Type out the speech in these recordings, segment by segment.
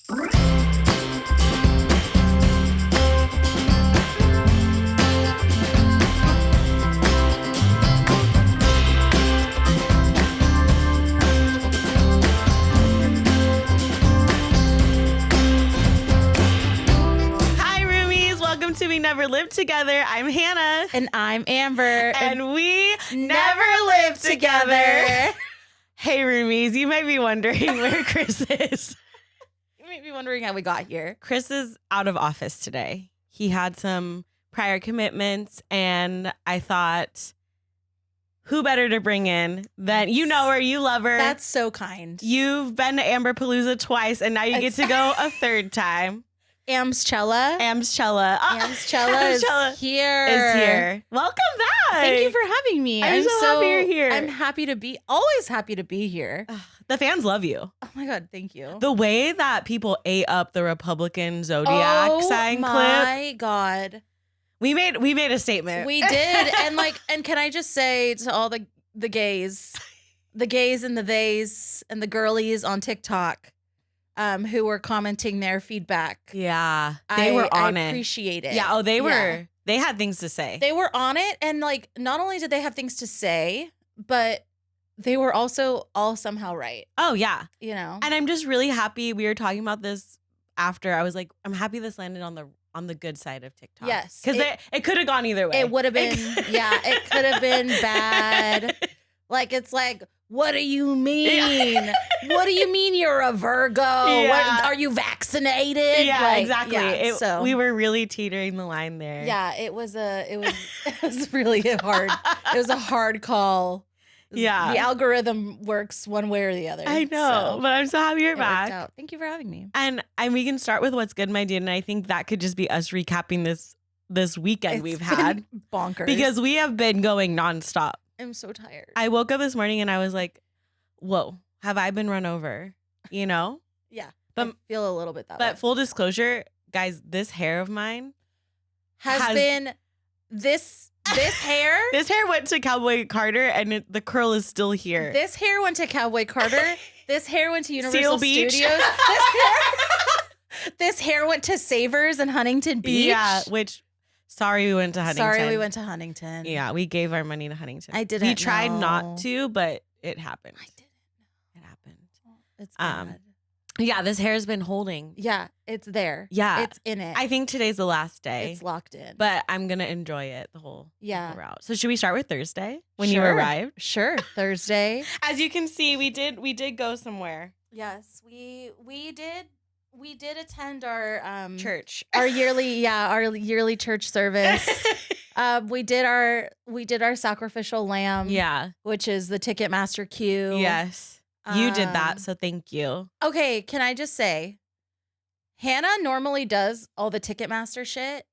To We Never Lived Together. I'm Hannah. And I'm Amber. And we never lived together. Hey, roomies, you might be wondering where Chris is. You might be wondering how we got here. Chris is out of office today. He had some prior commitments, and I thought, who better to bring in than you know her, you love her. That's so kind. You've been to Amberpalooza twice, and now you get to go a third time. Amschella is here. Welcome back. Thank you for having me. I'm so happy you're here. I'm always happy to be here. The fans love you. Oh my God, thank you. The way that people ate up the Republican Zodiac sign clip. Oh my God. We made a statement. We did. And can I just say to all the gays and the theys and the girlies on TikTok, who were commenting their feedback. Yeah. They were on it. I appreciate it. Yeah. Oh, they were. Yeah. They had things to say. They were on it. And not only did they have things to say, but they were also all somehow right. Oh, yeah. You know? And I'm just really happy. We were talking about this after. I was like, I'm happy this landed on the good side of TikTok. Yes. Because it could have gone either way. It would have been, it could have been bad. It's like, what do you mean? Yeah. What do you mean you're a Virgo? Yeah. Are you vaccinated? Yeah, exactly. Yeah, so we were really teetering the line there. Yeah, it was really hard. It was a hard call. Yeah. The algorithm works one way or the other. I know, but I'm so happy you're back. Thank you for having me. And we can start with what's good, my dear. And I think that could just be us recapping this weekend we've had. Bonkers. Because we have been going nonstop. I'm so tired. I woke up this morning and I was like, whoa, have I been run over? You know? Yeah. But I feel a little bit that way. But full disclosure, guys, this hair of mine has been this hair. This hair went to Cowboy Carter and the curl is still here. This hair went to Cowboy Carter. This hair went to Universal Studios. This hair went to Savers and Huntington Beach. Yeah, sorry we went to Huntington. Yeah, we gave our money to Huntington. I didn't. We tried not to, but it happened. I didn't know. It happened. It's bad. Yeah, this hair's been holding. Yeah, it's there. Yeah. It's in it. I think today's the last day. It's locked in. But I'm going to enjoy it the whole route. So should we start with Thursday when you arrived? Sure. Thursday. As you can see, we did go somewhere. Yes, we did. We did attend our church, our yearly church service. We did our sacrificial lamb, which is the Ticketmaster queue. Yes, you did that, so thank you. Okay, can I just say, Hannah normally does all the Ticketmaster shit,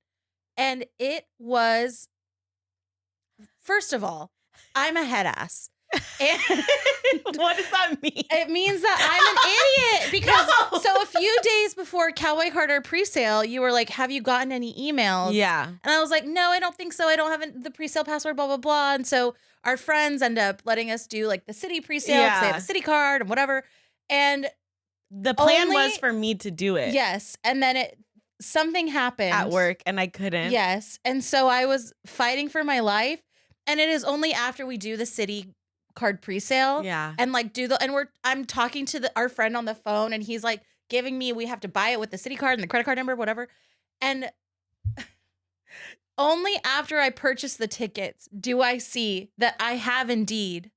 and it was, first of all, I'm a head ass. And what does that mean? It means that I'm an idiot because so a few days before Cowboy Carter presale, you were like, "Have you gotten any emails?" Yeah, and I was like, "No, I don't think so. I don't have the presale password." Blah blah blah. And so our friends end up letting us do the city presale because they have a city card and whatever. And the plan was for me to do it. Yes, and then something happened at work, and I couldn't. Yes, and so I was fighting for my life, and it is only after we do the city card presale and I'm talking to our friend on the phone and he's giving me, we have to buy it with the city card and the credit card number, whatever. And only after I purchase the tickets do I see that I have indeed,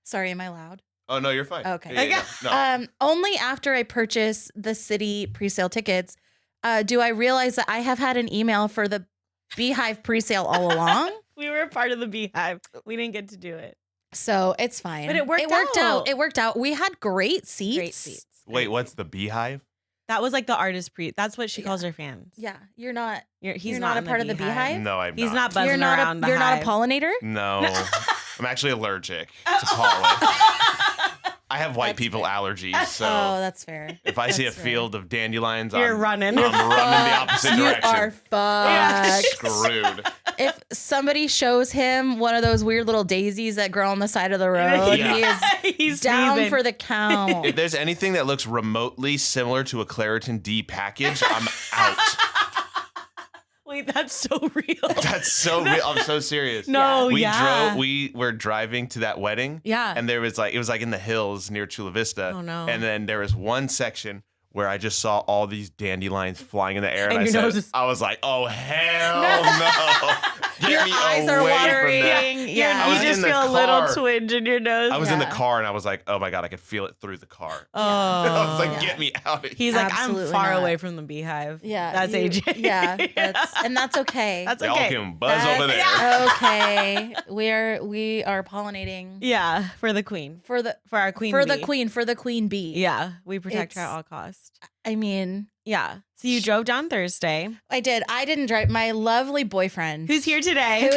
sorry, am I loud? Oh no, you're fine. Okay. Yeah. No. Only after I purchase the city presale tickets do I realize that I have had an email for the Beehive presale all along. We were a part of the Beehive. We didn't get to do it. So it's fine. But it worked out. It worked out. We had great seats. Wait, what's the Beehive? That was the artist that's what she calls her fans. Yeah. He's not a part of the Beehive? No, I'm not. He's not buzzing around the You're not hive. a pollinator? No. I'm actually allergic to pollen. I have white people allergies, so that's fair. If I see a field of dandelions, You're running. I'm running the opposite direction. You are fucked. Screwed. if somebody shows him one of those weird little daisies that grow on the side of the road, he's down sneezing. For the count. If there's anything that looks remotely similar to a Claritin D package, I'm out. Wait, that's so real. That's so real. I'm so serious. No, we were driving to that wedding. Yeah. And it was like in the hills near Chula Vista. Oh no. And then there was one section where I just saw all these dandelions flying in the air, and I was like, "Oh hell no!" Your eyes are watering. Yeah, you just feel a little twinge in your nose. I was in the car, and I was like, "Oh my god, I could feel it through the car." Oh, I was like, "Get me out of here!" He's like, "I'm far away from the beehive." Yeah, that's AJ. Yeah, that's okay. That's okay. Y'all can buzz over there. Okay, we are pollinating. Yeah, for the queen, for our queen, for bee. the queen bee. Yeah, we protect her at all costs. I mean, yeah. So you drove down Thursday. I did. I didn't drive. My lovely boyfriend, who's here today, Give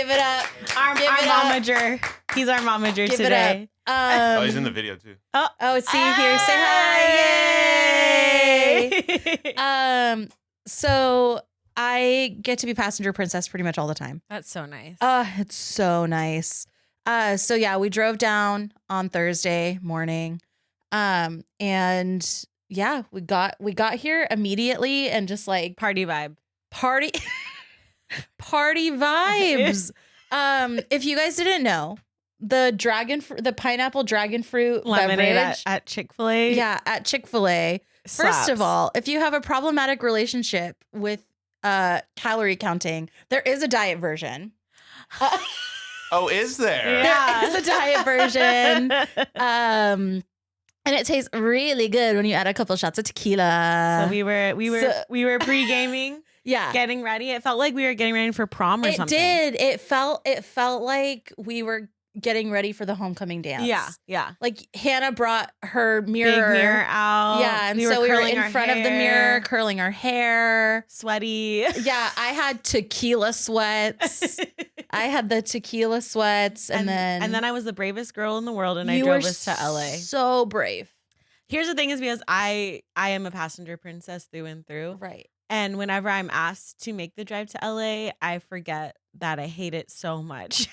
it up. Our momager. He's our momager Give today. It up. He's in the video too. Oh, see here. Say hi. Yay. So I get to be passenger princess pretty much all the time. That's so nice. It's so nice. So yeah, we drove down on Thursday morning. And yeah, we got here immediately and just like party vibes. If you guys didn't know, the pineapple dragon fruit lemonade beverage at Chick-fil-A. Yeah, at Chick-fil-A. First of all, if you have a problematic relationship with calorie counting, there is a diet version. Oh, is there? Yeah. There is a diet version. And it tastes really good when you add a couple shots of tequila. So we were pre-gaming. Yeah. Getting ready. It felt like we were getting ready for prom or something. It did. It felt like we were getting ready for the homecoming dance. Yeah. Like Hannah brought her mirror. Big mirror out. Yeah. And so we were in front of the mirror, curling our hair. Sweaty. Yeah. I had tequila sweats. I had the tequila sweats. And then I was the bravest girl in the world, and I drove us to LA. So brave. Here's the thing is because I am a passenger princess through and through. Right. And whenever I'm asked to make the drive to LA, I forget that I hate it so much.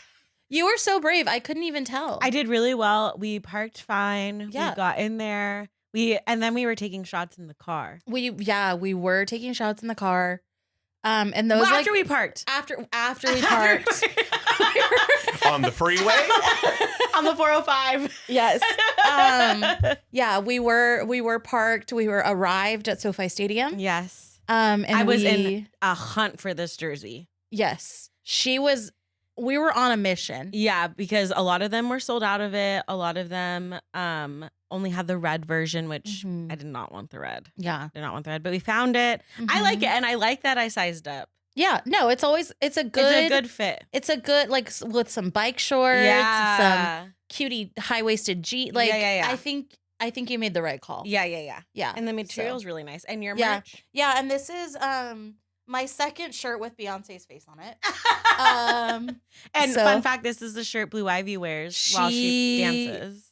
You were so brave. I couldn't even tell. I did really well. We parked fine. Yeah. We got in there. And then we were taking shots in the car. We were taking shots in the car. And those after we parked. After we parked. On the freeway? On the 405. Yes. Yeah, we were parked. We were arrived at SoFi Stadium. Yes. And I was in a hunt for this jersey. Yes. We were on a mission. Yeah, because a lot of them were sold out of it. A lot of them only had the red version, which I did not want the red. Yeah. Did not want the red, but we found it. I like it, and I like that I sized up. Yeah. No, it's a good fit. It's a good, like, with some bike shorts, some cutie high-waisted jeans. Like, yeah. I think you made the right call. Yeah. And the material's really nice. And your merch. Yeah, and this is my second shirt with Beyonce's face on it. And fun fact, this is the shirt Blue Ivy wears while she dances.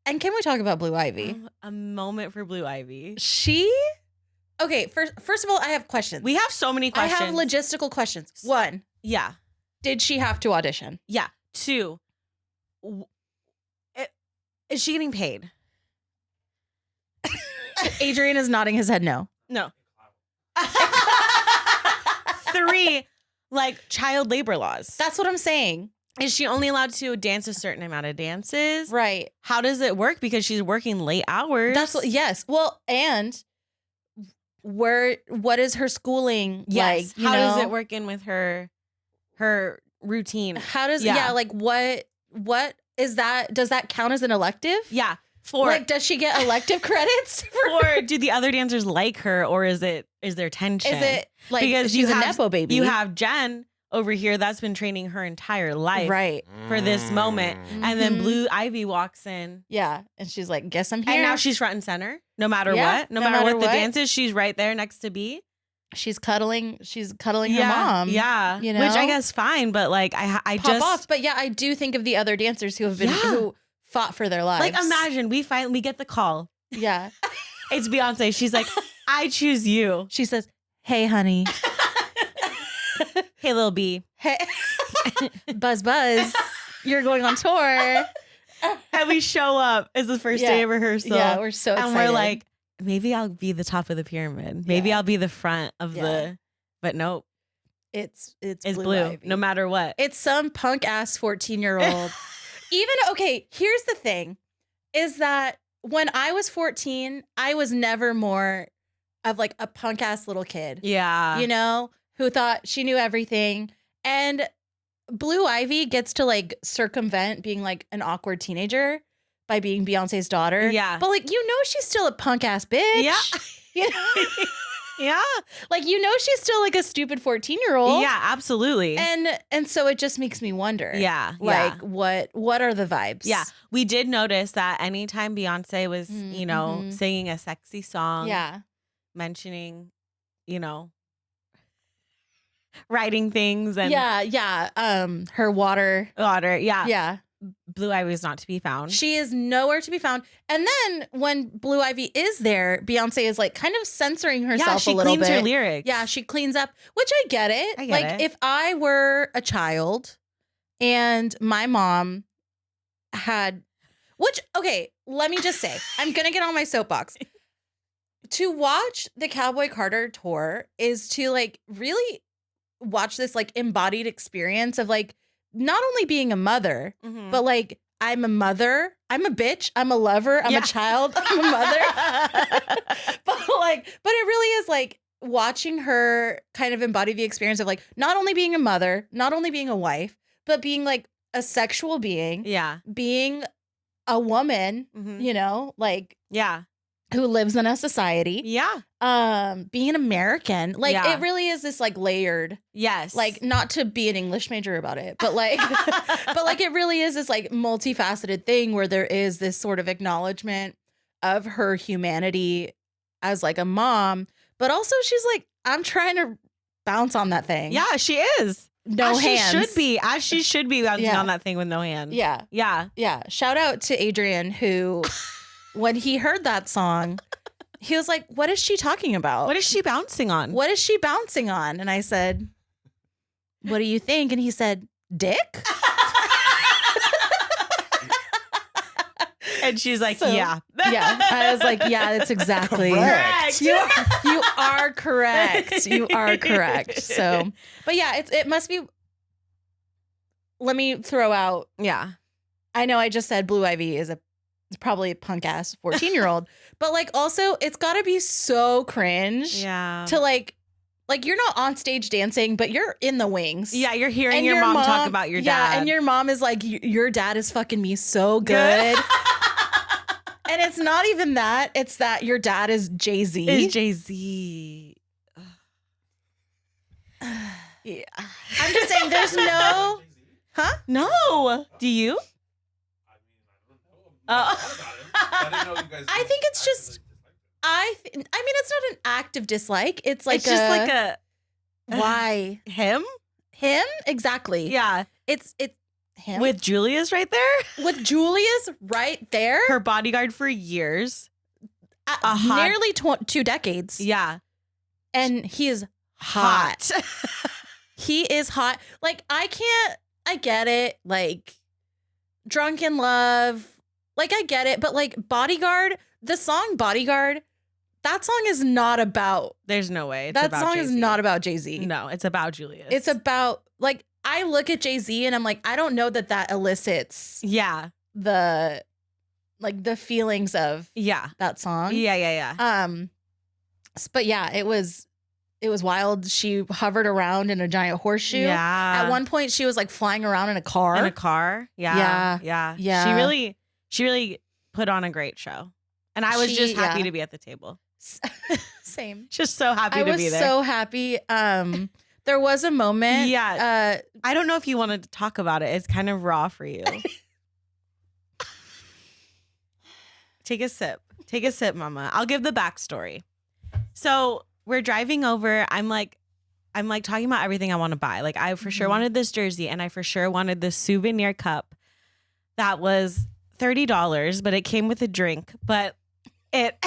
And can we talk about Blue Ivy? A moment for Blue Ivy. Okay, first of all, I have questions. We have so many questions. I have logistical questions. 1. Yeah. Did she have to audition? Yeah. 2. Is she getting paid? Adrian is nodding his head no. No. 3, like child labor laws. That's what I'm saying. Is she only allowed to dance a certain amount of dances? Right. How does it work? Because she's working late hours. Yes. Well, and what is her schooling like? How does it work in with her routine? How does like what is that? Does that count as an elective? Yeah. Does she get elective credits? Or do the other dancers like her, or is there tension? Is it like because she's a Nepo baby? You have Jen over here that's been training her entire life for this moment. And then Blue Ivy walks in. Yeah. And she's like, guess I'm here. And now she's front and center, no matter what. No matter what the dance is, she's right there next to B. She's cuddling her mom. Yeah. You know? Which I guess fine, but like I Pop just off. But yeah, I do think of the other dancers who have been who fought for their lives. Like imagine we get the call. Yeah. It's Beyonce. She's like, I choose you. She says, hey honey. Hey, Lil B. Hey, Buzz, you're going on tour. And we show up. It's the first day of rehearsal. Yeah, we're so excited. And we're like, maybe I'll be the top of the pyramid. Maybe I'll be the front of but nope. It's blue Ivy. no matter what. It's some punk ass 14-year-old. Okay, here's the thing, is that when I was 14, I was never more of like a punk ass little kid. Yeah. You know, who thought she knew everything. And Blue Ivy gets to like circumvent being like an awkward teenager by being Beyonce's daughter. Yeah. But like, she's still a punk ass bitch. Yeah. You know? Yeah. Like, she's still like a stupid 14-year-old. Yeah, absolutely. And so it just makes me wonder. Yeah. Like, what are the vibes? Yeah. We did notice that anytime Beyonce was, singing a sexy song. Yeah. Mentioning, writing things and her water. Yeah. Blue Ivy is not to be found. She is nowhere to be found. And then when Blue Ivy is there, Beyonce is like kind of censoring herself a little bit. She cleans her lyrics. Yeah, she cleans up, which I get it. If I were a child and my mom had, let me just say, I'm going to get on my soapbox. To watch the Cowboy Carter tour is to like really watch this like embodied experience of like not only being a mother, but like I'm a mother, I'm a bitch, I'm a lover, I'm a child, I'm a mother. but it really is like watching her kind of embody the experience of like not only being a mother, not only being a wife, but being like a sexual being. Yeah. Being a woman, who lives in a society. Yeah. Being an American. Like, it really is this, like, layered. Yes. Like, not to be an English major about it, but, like, it really is this, like, multifaceted thing where there is this sort of acknowledgement of her humanity as, like, a mom. But also, she's like, I'm trying to bounce on that thing. Yeah, she is. No hands. As she should be bouncing on that thing with no hands. Yeah. Yeah. Yeah. Shout out to Adrian, who... When he heard that song, he was like, what is she talking about? What is she bouncing on? What is she bouncing on? And I said, what do you think? And he said, dick? And she's like, yeah. Yeah. I was like, yeah, that's exactly. Correct. You are correct. You are correct. So, but yeah, it must be. Let me throw out. Yeah. I know I just said Blue Ivy is probably a punk ass 14-year-old, but like also it's gotta be so cringe to like you're not on stage dancing, but you're in the wings. Yeah, you're hearing your mom talk about your dad. Yeah, and your mom is like, your dad is fucking me so good. And it's not even that, it's that your dad is Jay-Z. Yeah. I'm just saying there's no No. Do you? I think it's just I mean it's not an act of dislike. It's like just like a why him exactly. Yeah, it's him with Julia's right there. With Julia's right there, her bodyguard for years, nearly 2 decades. Yeah, and he is hot. He is hot. Like I get it. Like Drunk in Love. Like, I get it, but like Bodyguard, the song Bodyguard, that song is not about. There's no way. That song is not about Jay-Z. No, it's about Julius. It's about, like, I look at Jay-Z and I'm like, I don't know that elicits. Yeah. The feelings of. Yeah. That song. Yeah. But yeah, it was wild. She hovered around in a giant horseshoe. Yeah. At one point, she was like flying around in a car. Yeah. She really put on a great show. And I was just happy to be at the table. Same. Just so happy to be there. I was so happy. There was a moment. Yeah. I don't know if you wanted to talk about it. It's kind of raw for you. Take a sip. Take a sip, mama. I'll give the backstory. So we're driving over. I'm like talking about everything I want to buy. Like I for sure wanted this jersey and I for sure wanted this souvenir cup that was $30, but it came with a drink. But it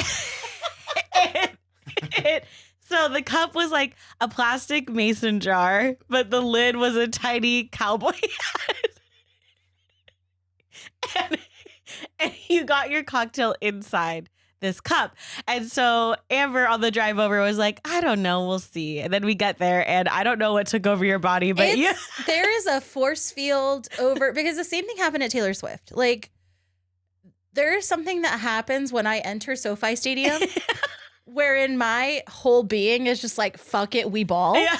So the cup was like a plastic mason jar, but the lid was a tiny cowboy hat. And you got your cocktail inside this cup. And so Amber on the drive over was like, I don't know, we'll see. And then we get there and I don't know what took over your body, but there is a force field over, because the same thing happened at Taylor Swift. Like, there is something that happens when I enter SoFi Stadium wherein my whole being is just like, fuck it, we ball. Yeah.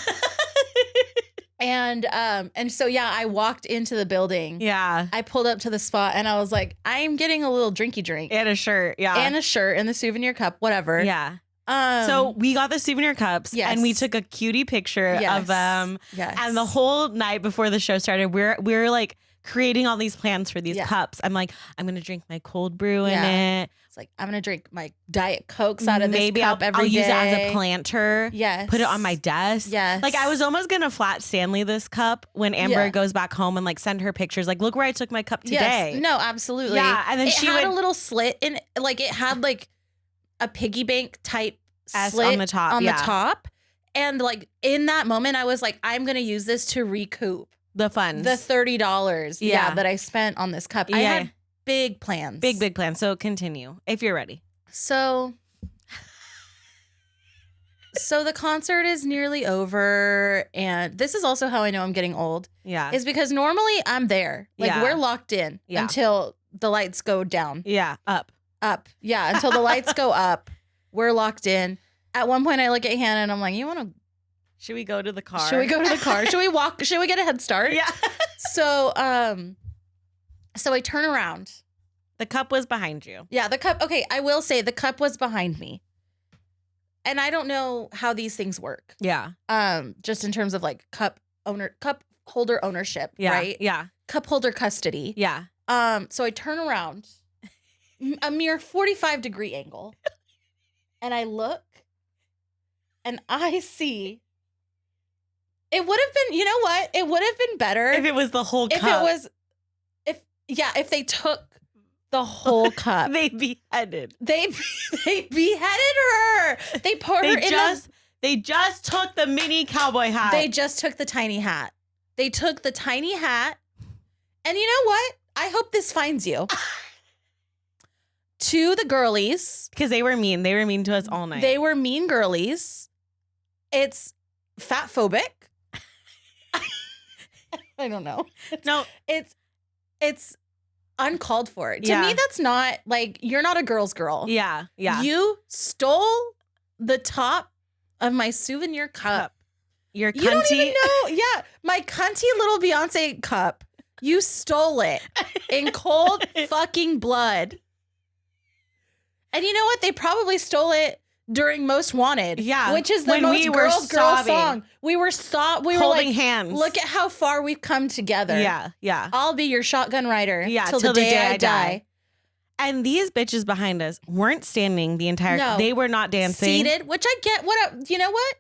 And so, yeah, I walked into the building. Yeah. I pulled up to the spot and I was like, I'm getting a little drinky drink. And a shirt. Yeah. And a shirt and the souvenir cup, whatever. Yeah. So we got the souvenir cups and we took a cutie picture of them. Yes. And the whole night before the show started, we're like creating all these plans for these cups. I'm like, I'm going to drink my cold brew in it. It's like, I'm going to drink my Diet Cokes out of this cup every day. I'll use it as a planter. Yes. Put it on my desk. Yes. Like, I was almost going to flat Stanley this cup when Amber goes back home and like send her pictures. Like, look where I took my cup today. Yes. No, absolutely. Yeah. And then she had a little slit in, like, it had like a piggy bank type slit on the top. the top. And like in that moment, I was like, I'm going to use this to recoup the funds. The $30 that I spent on this cup. I had big plans. Big plans. So continue if you're ready. So the concert is nearly over. And this is also how I know I'm getting old. Yeah. Is because normally I'm there. Like we're locked in until the lights go down. Yeah. Up. Yeah. Until the lights go up. We're locked in. At one point I look at Hannah and I'm like, should we go to the car? Should we go to the car? Should we walk? Should we get a head start? Yeah. So I turn around. The cup was behind you. Yeah, the cup. Okay, I will say the cup was behind me. And I don't know how these things work. Yeah. Just in terms of like cup holder ownership, right? Yeah. Cup holder custody. Yeah. So I turn around, a mere 45-degree angle, and I look, and I see. It would have been, you know what? It would have been better if it was the whole cup. If they took the whole cup. They beheaded. They beheaded her. They poured her in. They just took the mini cowboy hat. They just took the tiny hat. They took the tiny hat. And you know what? I hope this finds you. To the girlies. Because they were mean. They were mean to us all night. They were mean girlies. It's fat phobic. I don't know. It's uncalled for. To me, that's not like, you're not a girl's girl. Yeah. Yeah. You stole the top of my souvenir cup. Your cunty. You don't even know. Yeah. My cunty little Beyonce cup. You stole it in cold fucking blood. And you know what? They probably stole it during Most Wanted. Yeah. Which is the most girl song. We were holding like, hands. Look at how far we've come together. Yeah. Yeah. I'll be your shotgun rider. Yeah. Till the day I die. And these bitches behind us weren't standing the entire time. They were not dancing. Seated, which I get. You know what?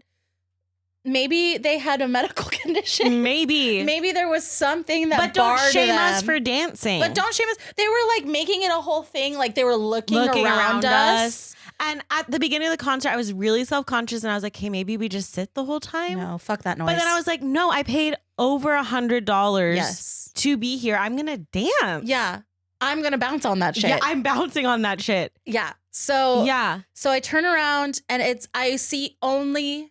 Maybe they had a medical condition. Maybe there was something that But don't shame us for dancing. But don't shame us. They were like making it a whole thing. Like they were looking around us. And at the beginning of the concert, I was really self-conscious and I was like, hey, maybe we just sit the whole time. No, fuck that noise. But then I was like, no, I paid over $100 to be here. I'm going to dance. Yeah. I'm going to bounce on that shit. Yeah, I'm bouncing on that shit. Yeah. So I turn around and I see only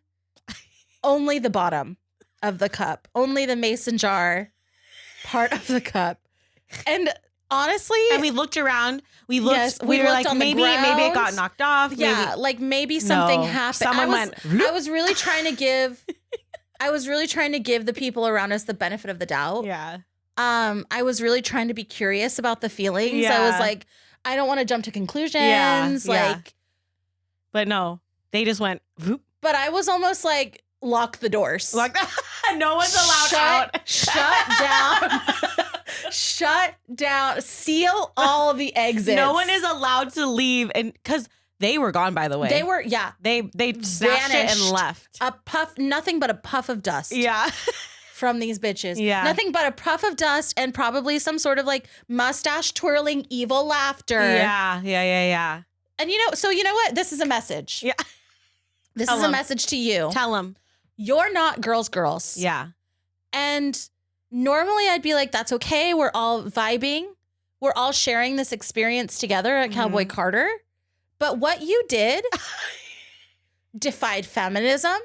the bottom of the cup, only the mason jar part of the cup. And honestly, and we looked around. We looked. Yes, we were like, maybe it got knocked off. Yeah, maybe something happened. Someone went. I was really trying to give. The people around us the benefit of the doubt. Yeah. I was really trying to be curious about the feelings. Yeah. I was like, I don't want to jump to conclusions. Yeah. But no, they just went. Whoop. But I was almost like, lock the doors. No one's allowed out. Shut down. Shut down. Seal all the exits. No one is allowed to leave, and because they were gone, by the way. They were, They snatched it and left. A puff, nothing but a puff of dust. Yeah. From these bitches. Yeah. Nothing but a puff of dust and probably some sort of like mustache twirling evil laughter. Yeah. And you know what? This is a message. Yeah. This is a message to you. Tell them. You're not girls. Yeah. And normally I'd be like, that's okay. We're all vibing. We're all sharing this experience together at Cowboy Carter. But what you did defied feminism,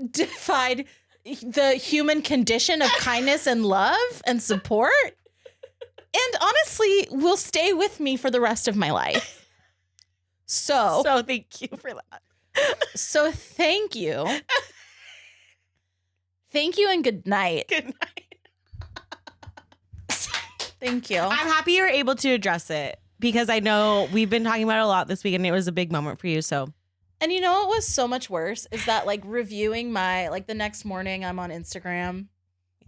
defied the human condition of kindness and love and support. And honestly, will stay with me for the rest of my life. So thank you for that. So thank you. Thank you and good night. Good night. Thank you. I'm happy you're able to address it because I know we've been talking about it a lot this week and it was a big moment for you. So, and you know what was so much worse is that like reviewing my, like the next morning I'm on Instagram,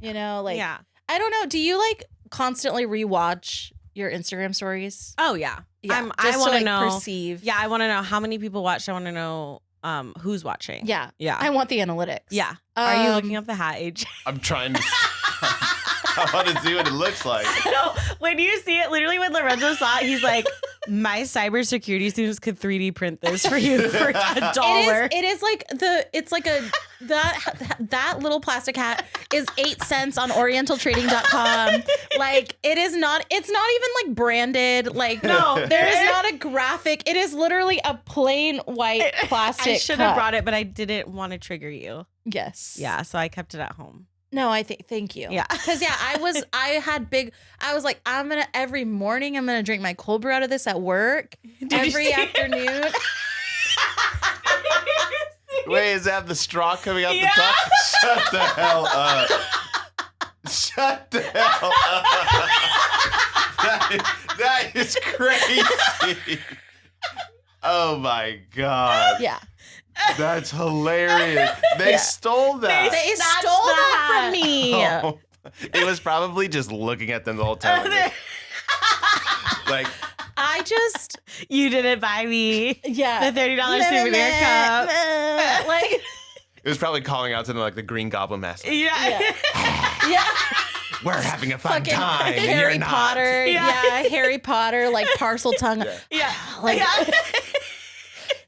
you know, like, I don't know. Do you like constantly rewatch your Instagram stories? Oh yeah. I want to know. Perceive. Yeah. I want to know how many people watched. I want to know who's watching. Yeah. Yeah. I want the analytics. Yeah. Are you looking up the hat, AJ? I'm trying to. I want to see what it looks like. No, when you see it, literally when Lorenzo saw it, he's like, my cybersecurity students could 3D print this for you for $1. It is like that little plastic hat is 8 cents on orientaltrading.com. Like it's not even like branded. Like no, there is not a graphic. It is literally a plain white plastic. I should have brought it, but I didn't want to trigger you. Yes. Yeah, so I kept it at home. No, thank you. Yeah. Because I was like, every morning I'm going to drink my cold brew out of this at work. Every afternoon. Wait, is that the straw coming out the top? Shut the hell up. Shut the hell up. That is crazy. Oh my God. Yeah. That's hilarious. They stole that. They stole that from me. Oh, it was probably just looking at them the whole time. Like, you didn't buy me the $30 souvenir cup. Like, it was probably calling out to them like the Green Goblin Master. Yeah. We're having a fun time. Harry Potter. Yeah, Harry Potter, like parcel tongue. Yeah. Like,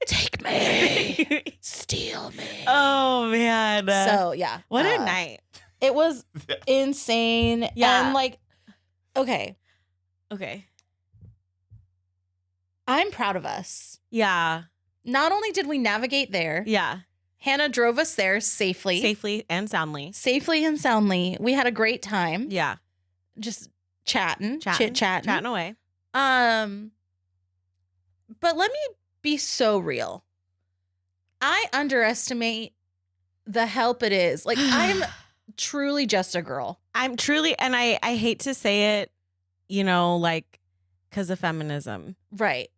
take me. Steal me. Oh, man. So, yeah. What a night. It was insane. Yeah. And, like, okay. I'm proud of us. Yeah. Not only did we navigate there. Yeah. Hannah drove us there safely. Safely and soundly. Safely and soundly. We had a great time. Yeah. Just chit-chatting. Chatting away. But let me be so real. I underestimate the help it is. Like, I'm truly just a girl. I'm truly, and I hate to say it, you know, like, because of feminism. Right.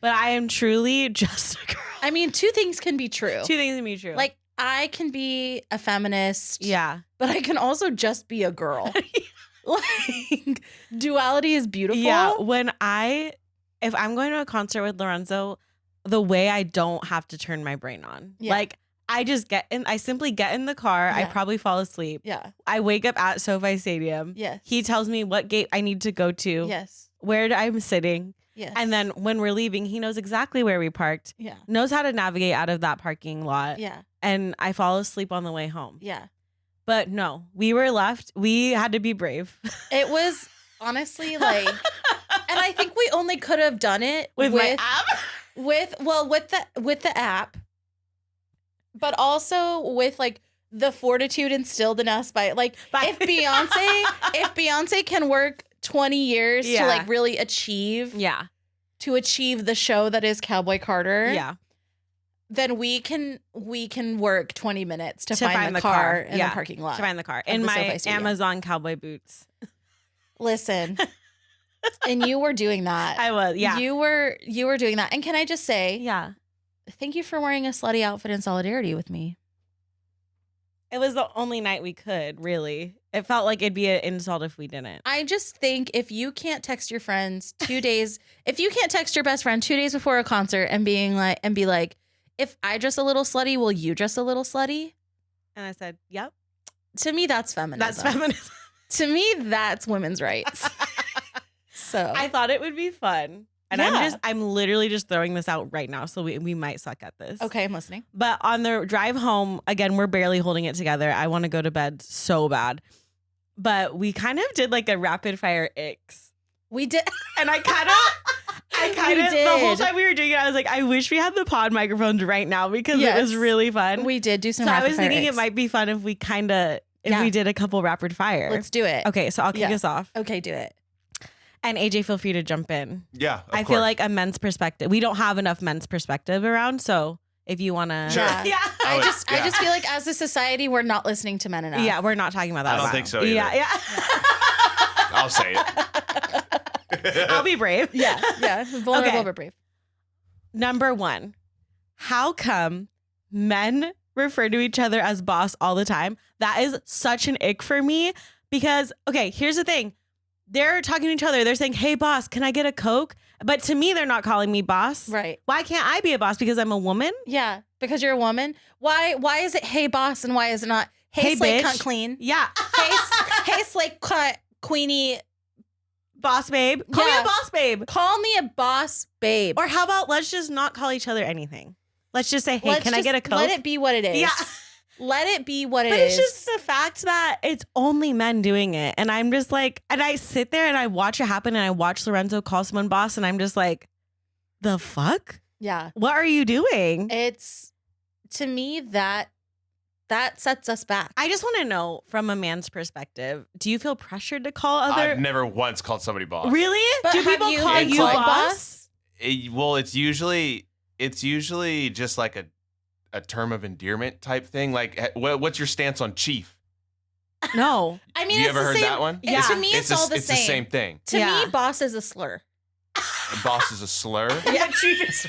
But I am truly just a girl. I mean, two things can be true. Like, I can be a feminist. Yeah. But I can also just be a girl. Like, duality is beautiful. Yeah. If I'm going to a concert with Lorenzo, the way I don't have to turn my brain on. Yeah. Like, I simply get in the car. Yeah. I probably fall asleep. Yeah. I wake up at SoFi Stadium. Yes. He tells me what gate I need to go to. Yes. Where I'm sitting. Yes. And then when we're leaving, he knows exactly where we parked. Yeah. Knows how to navigate out of that parking lot. Yeah. And I fall asleep on the way home. Yeah. But no, we were left. We had to be brave. It was honestly like, and I think we only could have done it with my app. With the app, but also with like the fortitude instilled in us by if Beyonce can work 20 years to like really achieve the show that is Cowboy Carter. Yeah. Then we can work 20 minutes to find the car in the parking lot. To find the car in my Amazon cowboy boots. Listen. And you were doing that. I was, yeah. You were doing that. And can I just say, yeah, thank you for wearing a slutty outfit in solidarity with me. It was the only night we could, really. It felt like it'd be an insult if we didn't. I just think if you can't text your friends 2 days, if you can't text your best friend 2 days before a concert and be like, if I dress a little slutty, will you dress a little slutty? And I said, yep. To me, that's feminism. That's feminism. To me, that's women's rights. So I thought it would be fun. And I'm literally just throwing this out right now. So we might suck at this. Okay, I'm listening. But on the drive home, again, we're barely holding it together. I want to go to bed so bad. But we kind of did like a rapid fire icks. We did. And I kind of, the whole time we were doing it, I was like, I wish we had the pod microphones right now because it was really fun. We did do some so rapid fire I was thinking icks. It might be fun if we we did a couple rapid fire. Let's do it. Okay, so I'll kick us off. Okay, do it. And AJ, feel free to jump in. Yeah, I feel like a men's perspective. We don't have enough men's perspective around, so if you want to. Sure. Yeah. I just feel like as a society, we're not listening to men enough. Yeah, we're not talking about that. I don't think so either. Yeah. I'll say it. I'll be brave. Yeah. Vulnerable but brave. Number 1, how come men refer to each other as boss all the time? That is such an ick for me because, okay, here's the thing. They're talking to each other. They're saying, hey, boss, can I get a Coke? But to me, they're not calling me boss. Right. Why can't I be a boss? Because I'm a woman? Yeah, because you're a woman. Why is it hey, boss, and why is it not hey slay, cunt, clean? Yeah. Hey slay, cunt, queenie. Boss babe. Call me a boss babe. Call me a boss babe. Or how about let's just not call each other anything. Let's just say, hey, can I get a Coke? Let it be what it is. Yeah. Let it be what it is. But it's just the fact that it's only men doing it. And I'm just like, and I sit there and I watch it happen and I watch Lorenzo call someone boss and I'm just like, the fuck? Yeah. What are you doing? It's, to me, that sets us back. I just want to know from a man's perspective, do you feel pressured to call other? I've never once called somebody boss. Really? But do people call you boss? Well, it's usually just like a term of endearment type thing. Like, what's your stance on chief? No. I mean, you ever heard that one? Yeah. To me, it's all the same. It's the same thing. To me, boss is a slur. And boss is a slur? Yeah, chief is.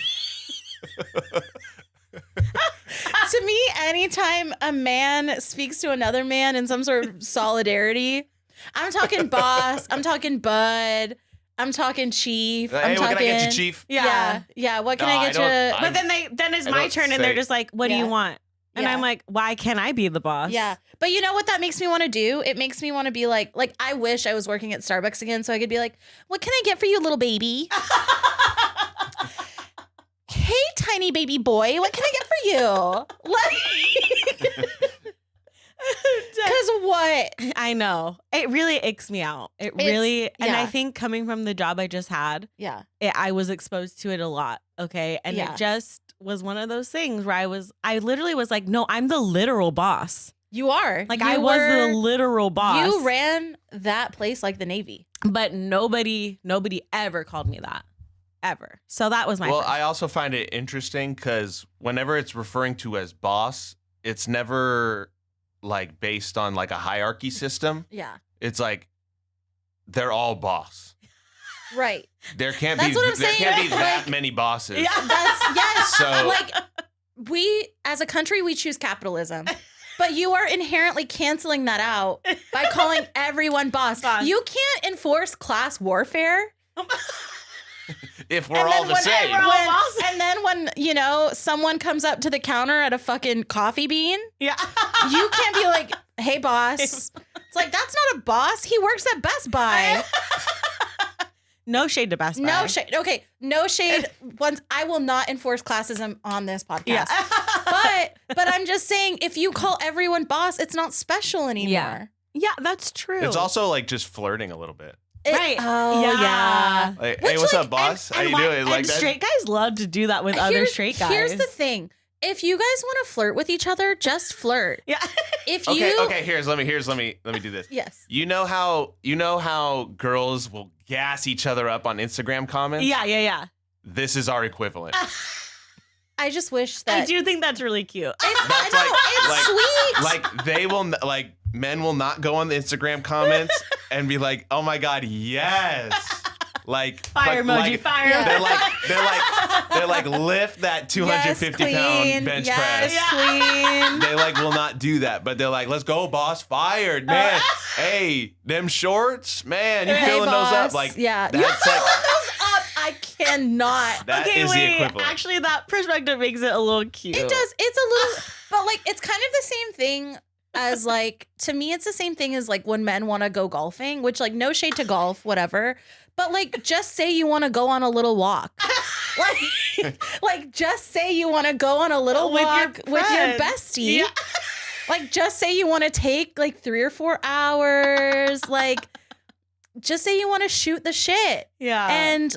To me, anytime a man speaks to another man in some sort of solidarity, I'm talking boss, I'm talking bud, I'm talking chief. Hey, I'm what talking, can I get you, chief? Yeah. What can I get you? But then it's my turn, and they're just like, "What do you want?" And I'm like, "Why can't I be the boss?" Yeah. But you know what that makes me want to do? It makes me want to be like I wish I was working at Starbucks again, so I could be like, "What can I get for you, little baby?" Hey, tiny baby boy, what can I get for you? Because what? I know. It really icks me out. And I think coming from the job I just had, I was exposed to it a lot. Okay. And it just was one of those things where I literally was like, no, I'm the literal boss. You are. Like, I was the literal boss. You ran that place like the Navy. But nobody ever called me that. Ever. So that was my Well, first. I also find it interesting because whenever it's referring to as boss, it's never like based on like a hierarchy system. Yeah. It's like they're all boss. Right. There can't That's be what I'm there saying. can't be that many bosses. Yeah, yes. So like we as a country we choose capitalism. But you are inherently canceling that out by calling everyone boss. You can't enforce class warfare. If we're all the same. And then when, someone comes up to the counter at a fucking coffee bean, you can't be like, hey, boss. It's like, that's not a boss. He works at Best Buy. No shade to Best Buy. No shade. Okay, no shade. Once I will not enforce classism on this podcast. Yeah. but I'm just saying, if you call everyone boss, it's not special anymore. Yeah, that's true. It's also like just flirting a little bit. Right. Oh, yeah. Like, hey, what's up, boss? How you doing? Like and that? Straight guys love to do that with other straight guys. Here's the thing. If you guys want to flirt with each other, just flirt. Yeah. If Okay, you let me do this. Yes. You know how girls will gas each other up on Instagram comments? Yeah. This is our equivalent. I just wish that I do think that's really cute. It's sweet. Like they will men will not go on the Instagram comments and be like, "Oh my god, yes." Like fire emoji, fire. They're like lift that 250-pound bench press. Queen. They will not do that, but they're like, let's go, boss. Fired, man. Hey, them shorts, man. You filling those up? Like, yeah, that's you filling those up. I cannot. That is the equivalent. Actually, that perspective makes it a little cute. It does. It's a little, but it's kind of the same thing. as like, to me, it's the same thing as like when men want to go golfing, which like no shade to golf, whatever. But like, just say you want to go on a little walk. like just say you want to go on a little walk with your bestie. Yeah. Like, just say you want to take like 3 or 4 hours. Like, just say you want to shoot the shit. Yeah. And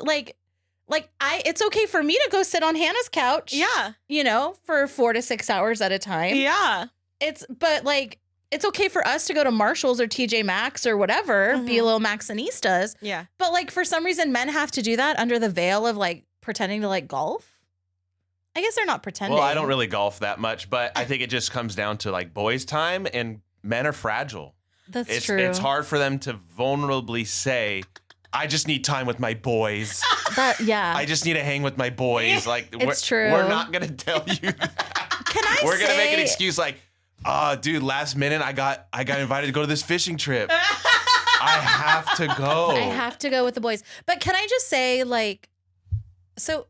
it's okay for me to go sit on Hannah's couch. Yeah. You know, for 4 to 6 hours at a time. Yeah. But like, it's okay for us to go to Marshall's or TJ Maxx or whatever, be a little Maxinistas. Yeah. But like, for some reason, men have to do that under the veil of like pretending to like golf. I guess they're not pretending. Well, I don't really golf that much, but I think it just comes down to like boys' time, and men are fragile. That's true. It's hard for them to vulnerably say, I just need time with my boys. I just need to hang with my boys. Like, true. We're not going to tell you that. We're going to make an excuse like, dude, last minute I got invited to go to this fishing trip. I have to go. I have to go with the boys. But can I just say, like, so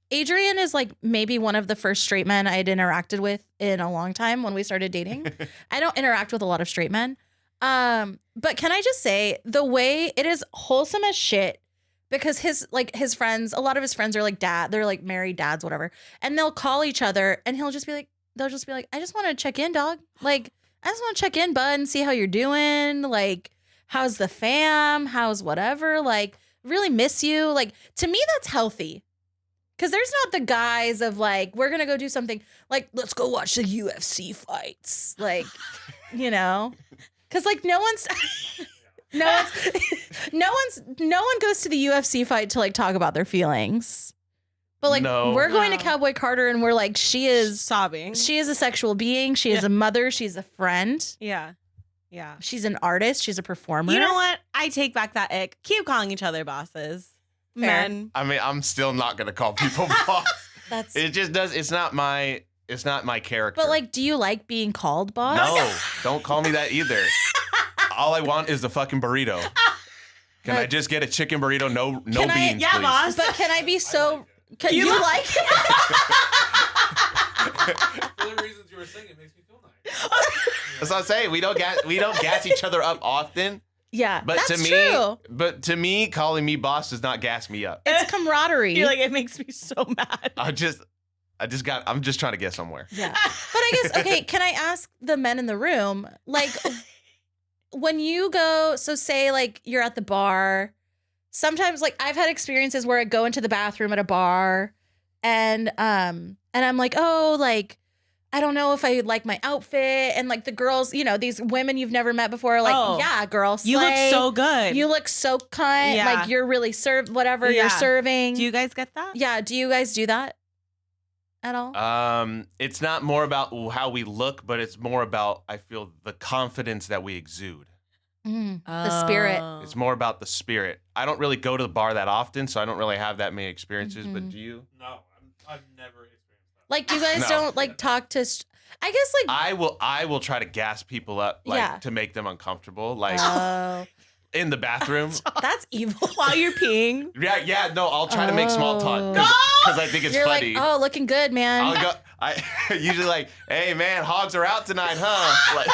Adrian is like maybe one of the first straight men I had interacted with in a long time when we started dating. I don't interact with a lot of straight men. But can I just say, the way it is wholesome as shit, because his friends, a lot of his friends are like they're like married dads, whatever. And they'll call each other and they'll just be like, I just want to check in, dog. Like, I just want to check in, bud, and see how you're doing. Like, how's the fam? How's whatever? Like, really miss you. Like, to me, that's healthy. Because there's not the guys of like, we're going to go do something like, let's go watch the UFC fights. Like, you know, because like no one goes to the UFC fight to like talk about their feelings. But like, we're going to Cowboy Carter and we're like, she is sobbing. She is a sexual being. She is a mother. She's a friend. Yeah. Yeah. She's an artist. She's a performer. You know what? I take back that ick. Keep calling each other bosses. Fair. Men. I mean, I'm still not gonna call people boss. It just does. It's not my character. But like, do you like being called boss? No, don't call me that either. All I want is the fucking burrito. Can I just get a chicken burrito? No beans, yeah, please. boss. But can I be so? Can you like it? For the reasons you were saying, it makes me feel nice. That's what I'm saying. We don't gas each other up often. Yeah, but that's true. But to me, calling me boss does not gas me up. It's camaraderie. You're like, it makes me so mad. I'm just trying to get somewhere. Yeah. But I guess, okay, can I ask the men in the room, like, when you go, so say like you're at the bar, sometimes like I've had experiences where I go into the bathroom at a bar and I'm like, oh, like, I don't know if I like my outfit. And like the girls, you know, these women you've never met before are like, yeah, girl, slay. You look so good. You look so cunt. Yeah. Like you're really whatever you're serving. Do you guys get that? Yeah. Do you guys do that at all? It's not more about how we look, but it's more about, I feel, the confidence that we exude. The spirit. It's more about the spirit. I don't really go to the bar that often, so I don't really have that many experiences, but do you? No, I've never experienced that. Like, you guys don't like talk to, I guess like. I will try to gas people up, like to make them uncomfortable, like in the bathroom. That's evil. While you're peeing. Yeah, no, I'll try to make small talk because I think it's funny. Like, oh, looking good, man. I'll go. I usually like, hey man, hogs are out tonight, huh? Like,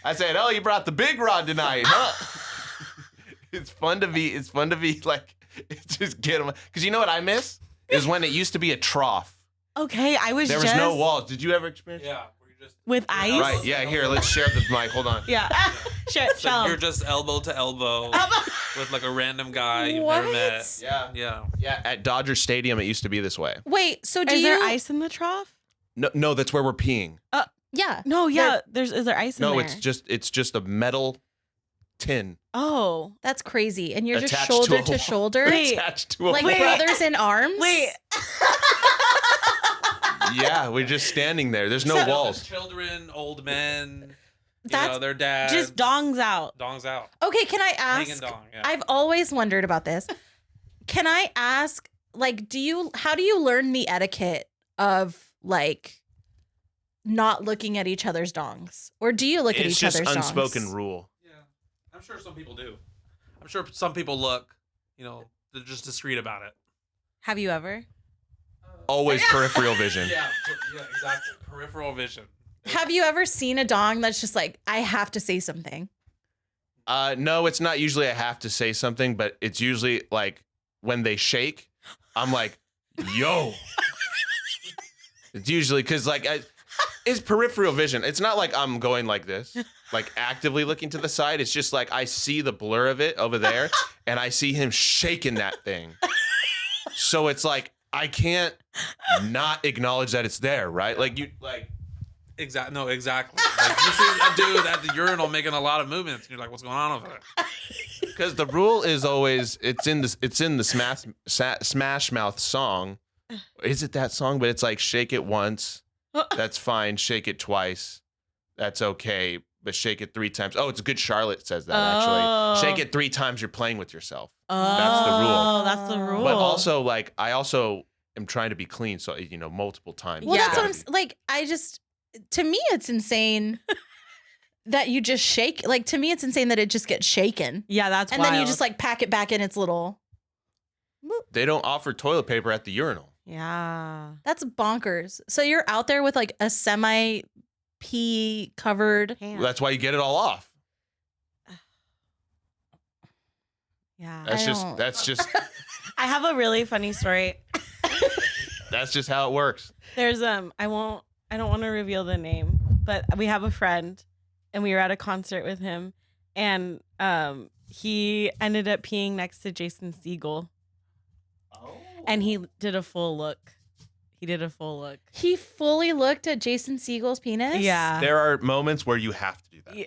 I said, oh, you brought the big rod tonight, huh? It's fun to be like, just get them. Because you know what I miss is when it used to be a trough. Okay, there was no walls. Did you ever experience? Yeah, where you just with ice. Right. Yeah. Here, let's share the mic. Hold on. Yeah. So you're just elbow to elbow with like a random guy you've never met. Yeah. At Dodger Stadium, it used to be this way. Wait. So is there ice in the trough? No, that's where we're peeing. Yeah. No, yeah. Is there ice in there? No, it's just a metal tin. Oh, that's crazy. And you're attached just shoulder to shoulder, attached to a like brothers in arms. Wait. Yeah, we're just standing there. There's no walls. Children, old men. That's their dads. Just dongs out. Dongs out. Okay, can I ask? Hanging dong, yeah. I've always wondered about this. Can I ask, like, how do you learn the etiquette of like not looking at each other's dongs, or do you look at each other's dongs? It's just unspoken rule. Yeah, I'm sure some people do. I'm sure some people look. They're just discreet about it. Have you ever? Always peripheral vision. Yeah, exactly. Peripheral vision. Have you ever seen a dong that's just like, I have to say something? No, it's not usually I have to say something, but it's usually like when they shake, I'm like, yo. It's usually because like it's peripheral vision. It's not like I'm going like this, like actively looking to the side. It's just like I see the blur of it over there and I see him shaking that thing. So it's like I can't not acknowledge that it's there, right? Like you like Exactly. No, exactly. Like, you see a dude at the urinal making a lot of movements, and you're like, "What's going on over there?" because the rule is always it's in the Smash Mouth song. Is it that song? But it's like shake it once, that's fine. Shake it twice, that's okay. But shake it 3 times. Oh, it's a Good Charlotte says that actually. Shake it 3 times. You're playing with yourself. That's the rule. Oh, that's the rule. But also, like, I also am trying to be clean, so multiple times. Well, that's what I'm like. To me, it's insane that you just shake. Like, to me, it's insane that it just gets shaken. Yeah, that's and wild. then you just like pack it back in its little. They don't offer toilet paper at the urinal. Yeah. That's bonkers. So you're out there with like a semi pee covered. Well, that's why you get it all off. Yeah. That's just I have a really funny story. that's just how it works. There's I don't want to reveal the name, but we have a friend and we were at a concert with him and he ended up peeing next to Jason Segel. Oh. And he did a full look. He fully looked at Jason Segel's penis? Yeah. There are moments where you have to do that. Yeah.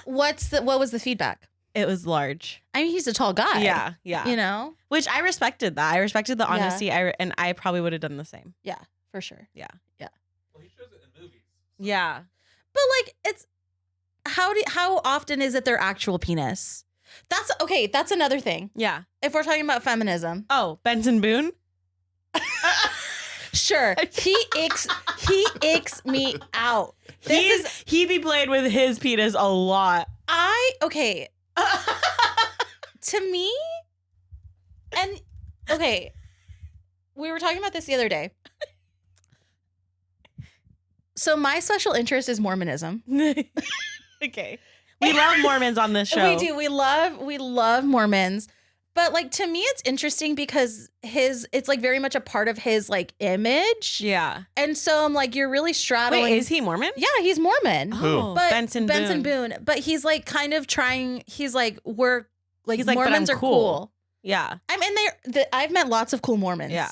What was the feedback? It was large. I mean, he's a tall guy. Yeah, yeah. You know? Which I respected that. I respected the honesty. And I probably would have done the same. Yeah, for sure. Yeah. Yeah. Well, he shows it in movies. Yeah. But like, it's how often is it their actual penis? That's another thing. Yeah. If we're talking about feminism. Oh, Benson Boone? Sure. He icks me out. He be played with his penis a lot. To me, and we were talking about this the other day. So my special interest is Mormonism. Okay. We love Mormons on this show. We do. We love Mormons. But like, to me, it's interesting because it's like very much a part of his like image. Yeah. And so I'm like, you're really straddling. Wait, is he Mormon? Yeah, he's Mormon. Who? But Benson Boone. But he's like kind of trying. He's like, He's like, Mormons but I'm are cool. Yeah. I mean, I've met lots of cool Mormons. Yeah.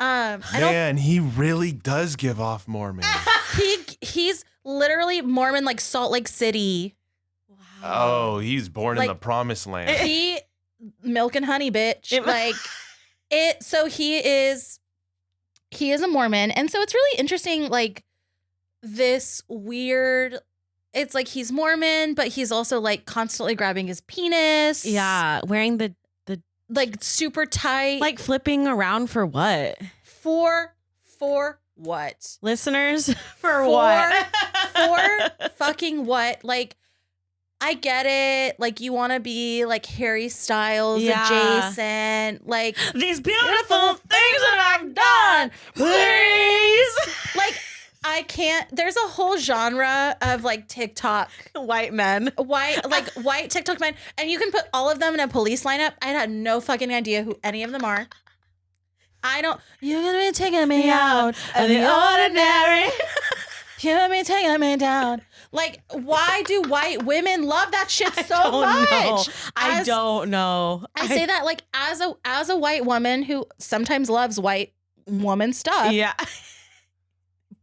Man, he really does give off Mormon. He's literally Mormon, like Salt Lake City. Wow. Oh, he's born in the promised land. He milk and honey, bitch. Like it. So he is a Mormon, and so it's really interesting. Like this weird. It's like he's Mormon, but he's also like constantly grabbing his penis. Yeah, wearing the like super tight. like flipping around for what? For what? Listeners, for what? For fucking what? Like, I get it. Like, you want to be like Harry Styles adjacent. Like, these beautiful things that I've done, please. Like, I can't. There's a whole genre of like TikTok White men. White TikTok men, and you can put all of them in a police lineup. I had no fucking idea who any of them are. I don't. You're gonna be taking me out of the ordinary. You're gonna be taking me down. Like, why do white women love that shit so much? I don't know. I say that like as a white woman who sometimes loves white woman stuff. Yeah.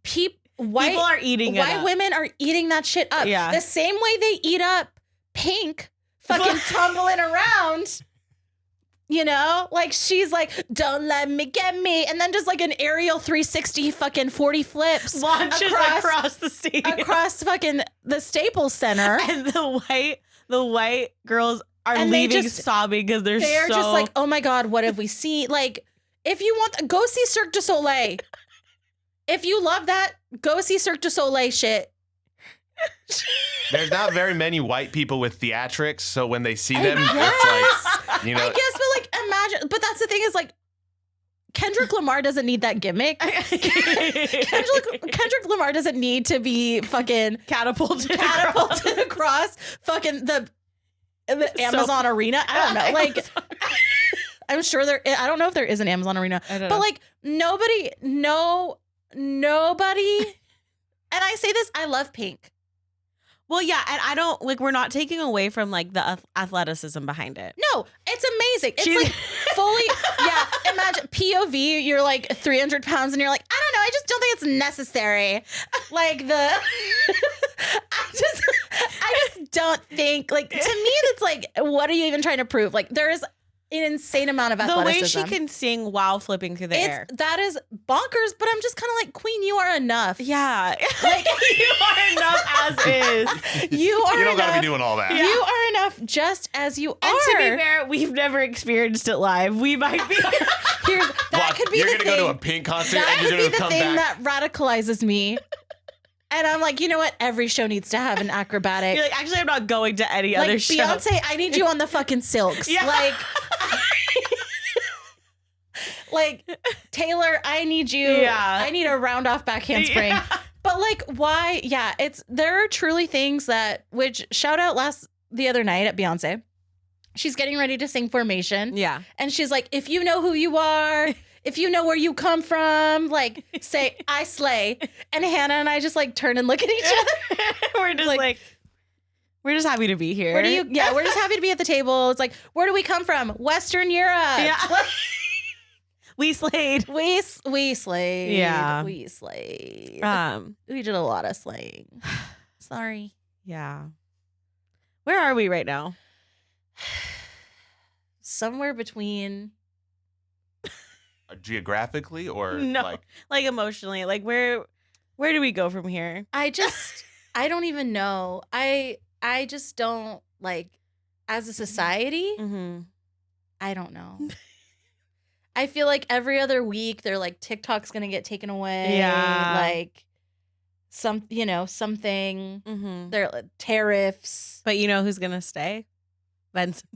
People are eating it White up. women are eating that shit up. Yeah. The same way they eat up Pink fucking tumbling around. You know? Like, she's like, don't let me get me. And then just like an aerial 360 fucking 40 flips. Launches across the stadium. Across fucking the Staples Center. And the white girls are leaving sobbing because they're just like, oh my God, what have we seen? Like, if you want, go see Cirque du Soleil. If you love that, go see Cirque du Soleil shit. There's not very many white people with theatrics, so when they see them, it's like, I guess, but like, imagine. But that's the thing is like, Kendrick Lamar doesn't need that gimmick. Kendrick Lamar doesn't need to be fucking catapulted across fucking the Amazon arena. I don't know. Like, I'm sure I don't know if there is an Amazon arena, but like nobody. And I say this, I love Pink. Well, yeah, and I don't like. We're not taking away from like the athleticism behind it. No, it's amazing. It's like fully. Yeah, imagine POV. You're like 300 pounds, and you're like, I don't know. I just don't think it's necessary. Like I just don't think. Like, to me, it's like, what are you even trying to prove? Like, there is an insane amount of athleticism. The way she can sing while flipping through the air. That is bonkers, but I'm just kind of like, Queen, you are enough. Yeah. Like, you are enough as is. You don't gotta be doing all that. You are enough just as you are. And to be fair, we've never experienced it live. We might be. Could be You're the going to go to a Pink concert that and you're could going be to the come thing back. that radicalizes me. And I'm like, you know what? Every show needs to have an acrobatic. You're like, actually, I'm not going to any other show. Beyonce, I need you on the fucking silks. Yeah. Like, Taylor, I need you. Yeah. I need a round off back handspring. Yeah. But like, why? Yeah, there are truly things which shout out the other night at Beyonce. She's getting ready to sing Formation. Yeah. And she's like, if you know who you are, if you know where you come from, like, say, I slay. And Hannah and I just like turn and look at each other. We're just like, we're just happy to be here. We're just happy to be at the table. It's like, where do we come from? Western Europe. Yeah. We slayed. We slayed. Yeah. We slayed. We did a lot of slaying. Sorry. Yeah. Where are we right now? Somewhere between. Geographically or no, like emotionally. Like where do we go from here? I don't even know. I just don't like, as a society. Mm-hmm. I don't know. I feel like every other week they're like, TikTok's gonna get taken away. Yeah. Like something. Mm-hmm. They're like, tariffs. But you know who's gonna stay? Benson.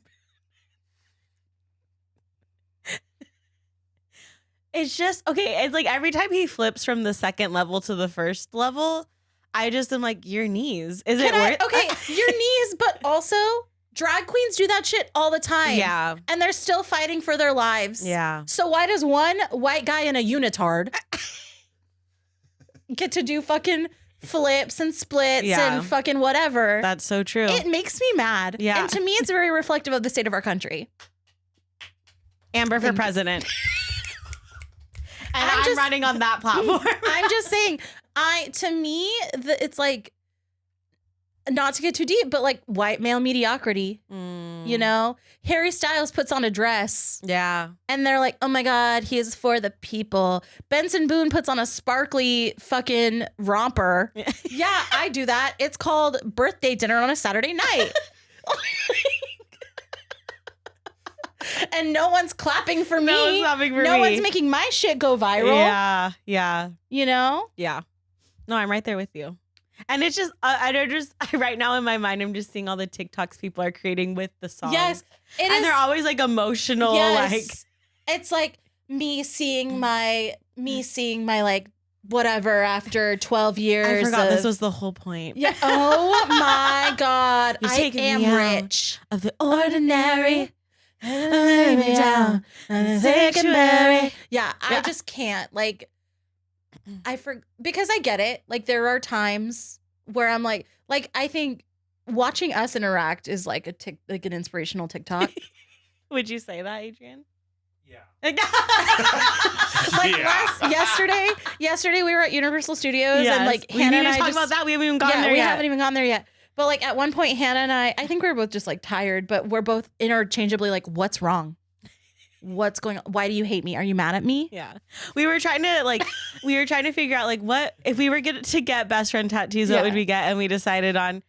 It's just okay. It's like every time he flips from the second level to the first level, I just am like, your knees. Is it worth? Okay, your knees, but also drag queens do that shit all the time. Yeah. And they're still fighting for their lives. Yeah. So why does one white guy in a unitard get to do fucking flips and splits and fucking whatever? That's so true. It makes me mad. Yeah. And to me, it's very reflective of the state of our country. Amber for president. And I'm running on that platform. I'm just saying, to me, it's like, not to get too deep, but like white male mediocrity, you know? Harry Styles puts on a dress. Yeah. And they're like, oh my God, he is for the people. Benson Boone puts on a sparkly fucking romper. Yeah, I do that. It's called birthday dinner on a Saturday night. And no one's clapping for me. No one's clapping for me. No one's making my shit go viral. Yeah. Yeah. You know? Yeah. No, I'm right there with you. And it's just, right now in my mind, I'm just seeing all the TikToks people are creating with the song. Yes. And they're always like emotional. Yes. Like, it's like me seeing my like whatever after 12 years. I forgot this was the whole point. Yeah. Oh my God. You're I taking am me out rich. of the ordinary. Lay me down on the sanctuary. Yeah, I just can't. Like, because I get it. Like, there are times where I'm like I think watching us interact is like an inspirational TikTok. Would you say that, Adrian? Yeah. Yesterday we were at Universal Studios and like we Hannah need and to I talk just about that. We haven't even gotten there we yet. haven't even gotten there yet. But like at one point, Hannah and I think we were both just like tired, but we're both interchangeably like, what's wrong? What's going on? Why do you hate me? Are you mad at me? Yeah. We were trying to figure out like what, if we were to get best friend tattoos, what would we get? And we decided on,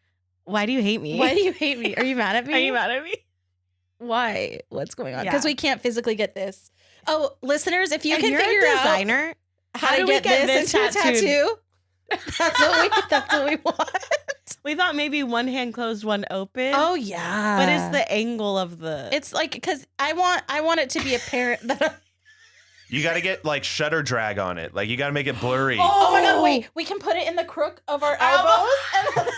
why do you hate me? Why do you hate me? Are you mad at me? Are you mad at me? Why? What's going on? Yeah. Because we can't physically get this. Oh, listeners, if you can you're figure a out designer, how to get this into a tattoo, that's what we want. We thought maybe one hand closed, one open. Oh yeah. But it's the angle of the. It's like, because I want it to be apparent that You got to get like shutter drag on it. Like you got to make it blurry. Oh my God, wait. We can put it in the crook of our elbows. And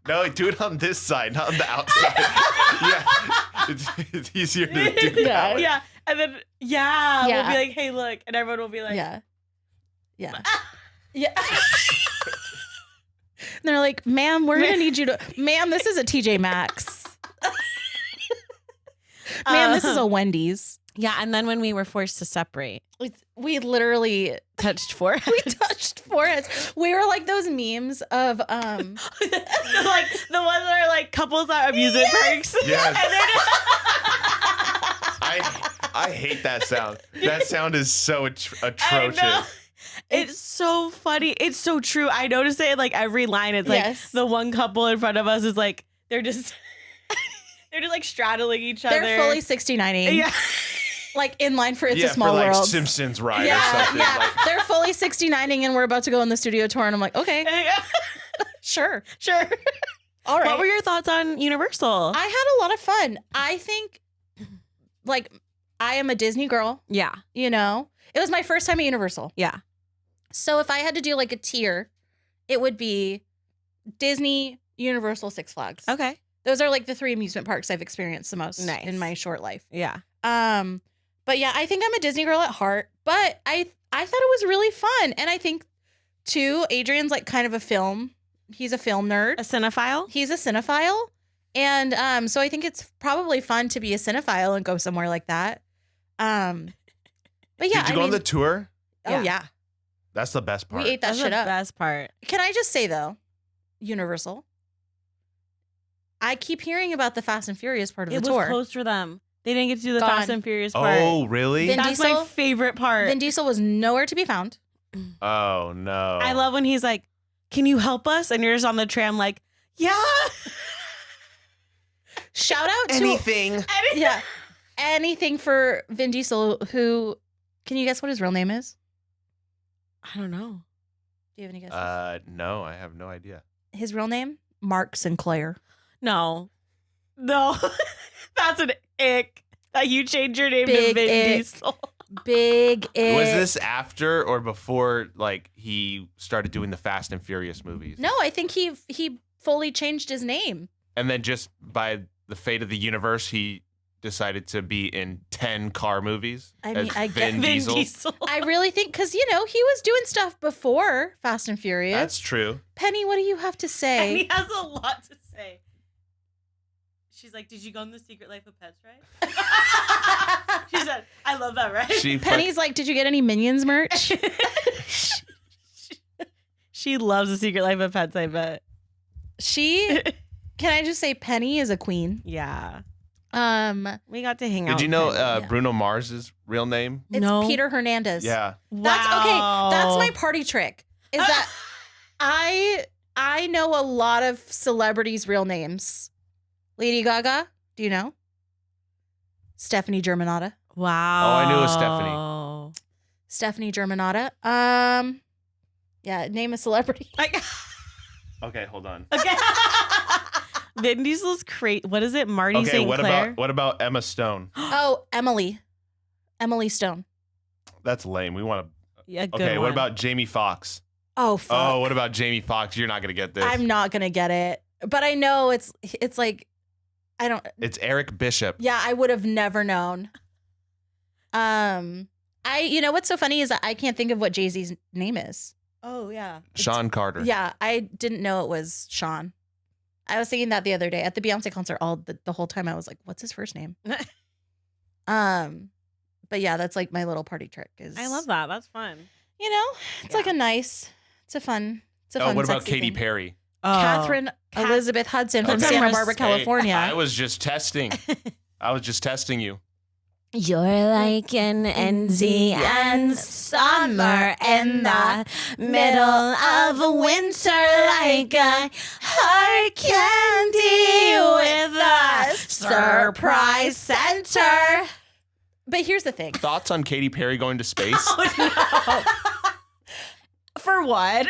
No, do it on this side, not on the outside. Yeah, it's easier to do that way. Yeah, and then we'll be like, hey, look, and everyone will be like, yeah. And they're like, ma'am, we're gonna need you to, ma'am, this is a TJ Maxx. Ma'am, this is a Wendy's. Yeah, and then when we were forced to separate, we literally touched foreheads. we touched foreheads. We were like those memes of like the ones that are like couples at amusement parks. Yes. I hate that sound. That sound is so atrocious. It's so funny. It's so true. I noticed it in like every line. It's like the one couple in front of us is like they're just like straddling each other. They're fully 69ing. Yeah. Like in line for It's a Small for like World. Simpsons ride or something. Yeah, like. they're fully 69ing and we're about to go on the studio tour and I'm like, okay, sure. All right. What were your thoughts on Universal? I had a lot of fun. I think like I am a Disney girl. Yeah. You know, it was my first time at Universal. Yeah. So if I had to do like a tier, it would be Disney, Universal, Six Flags. Okay. Those are like the 3 amusement parks I've experienced the most in my short life. Yeah. But yeah, I think I'm a Disney girl at heart, but I thought it was really fun. And I think too, Adrian's like kind of he's a film nerd. A cinephile? He's a cinephile. And so I think it's probably fun to be a cinephile and go somewhere like that. But yeah. Did you go on the tour? Oh yeah. That's the best part. We ate that shit up. The best part. Can I just say though, Universal, I keep hearing about the Fast and Furious part of the tour. It was closed for them. They didn't get to do the Gone. Fast and Furious part. Oh, really? That's my favorite part. Vin Diesel was nowhere to be found. Oh, no. I love when he's like, can you help us? And you're just on the tram like, yeah. Shout out to anything. Yeah. Anything for Vin Diesel, who, can you guess what his real name is? I don't know. Do you have any guesses? No, I have no idea. His real name? Mark Sinclair. No. That's an ick. That you change your name Big to Vin ick. Diesel. Big ick. Was this after or before like he started doing the Fast and Furious movies? No, I think he fully changed his name. And then just by the fate of the universe, he decided to be in 10 car movies. I mean, as I get Vin Diesel. I really think, because, you know, he was doing stuff before Fast and Furious. That's true. Penny, what do you have to say? Penny has a lot to say. She's like, did you go on the Secret Life of Pets ride? She said, I love that ride. Penny's like, did you get any Minions merch? She loves the Secret Life of Pets, I bet. Can I just say Penny is a queen? Yeah. We got to hang out. Did you know Bruno Mars's real name? It's Peter Hernandez. Yeah. That's okay. That's my party trick. Is that I know a lot of celebrities' real names. Lady Gaga, do you know? Stephanie Germanotta. Wow. Oh, I knew it was Stephanie. Stephanie Germanotta. Yeah, name a celebrity. Okay, hold on. Okay. Vin Diesel's crazy. What is it? Marty St. Clair? What about Emma Stone? Oh, Emily Stone. That's lame. We want to. Yeah, good Okay, one. what about Jamie Foxx? Oh, fuck. Oh, what about Jamie Foxx? You're not gonna get this. I'm not gonna get it, but I know it's like I don't. It's Eric Bishop. Yeah, I would have never known. You know what's so funny is that I can't think of what Jay-Z's name is. Oh yeah, Sean Carter. Yeah, I didn't know it was Sean. I was thinking that the other day at the Beyonce concert. The whole time I was like, "What's his first name?" But yeah, that's like my little party trick. I love that. That's fun. You know, it's like it's a fun. Oh, what about sexy Katy thing. Perry? Catherine Elizabeth Hudson from Okay. Santa Barbara, California. I was just testing. you. You're like an Indian summer in the middle of winter, like a hard candy with a surprise center. But here's the thing. Thoughts on Katy Perry going to space? Oh, no. For what?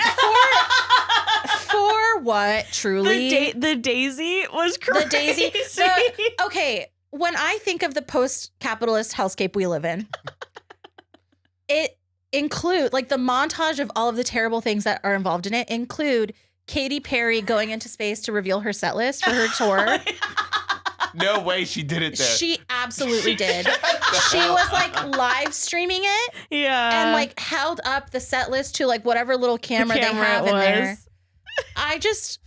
For what? Truly, The Daisy was crazy. the Daisy. Okay, when I think of the post-capitalist hellscape we live in, it include like the montage of all of the terrible things that are involved in it include Katy Perry going into space to reveal her set list for her tour. No way she did it there. She absolutely did. She was like live streaming it. Yeah. And like held up the set list to like whatever little camera they have in there. I just,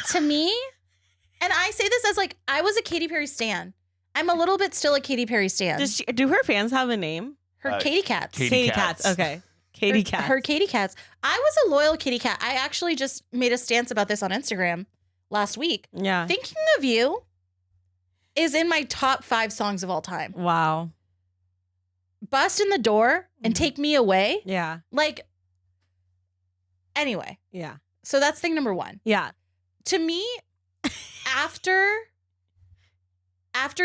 to me, and I say this as like, I was a Katy Perry stan. I'm a little bit still a Katy Perry stan. Do her fans have a name? Her Katy Cats. Katy Cats. Okay. Katy Cats. Her Katy Cats. I was a loyal Kitty Cat. I actually just made a stance about this on Instagram last week. Yeah. Thinking of You is in my top 5 songs of all time. Wow. Bust in the Door and Take Me Away. Yeah. Like, anyway. Yeah. So that's thing number 1. Yeah. To me, after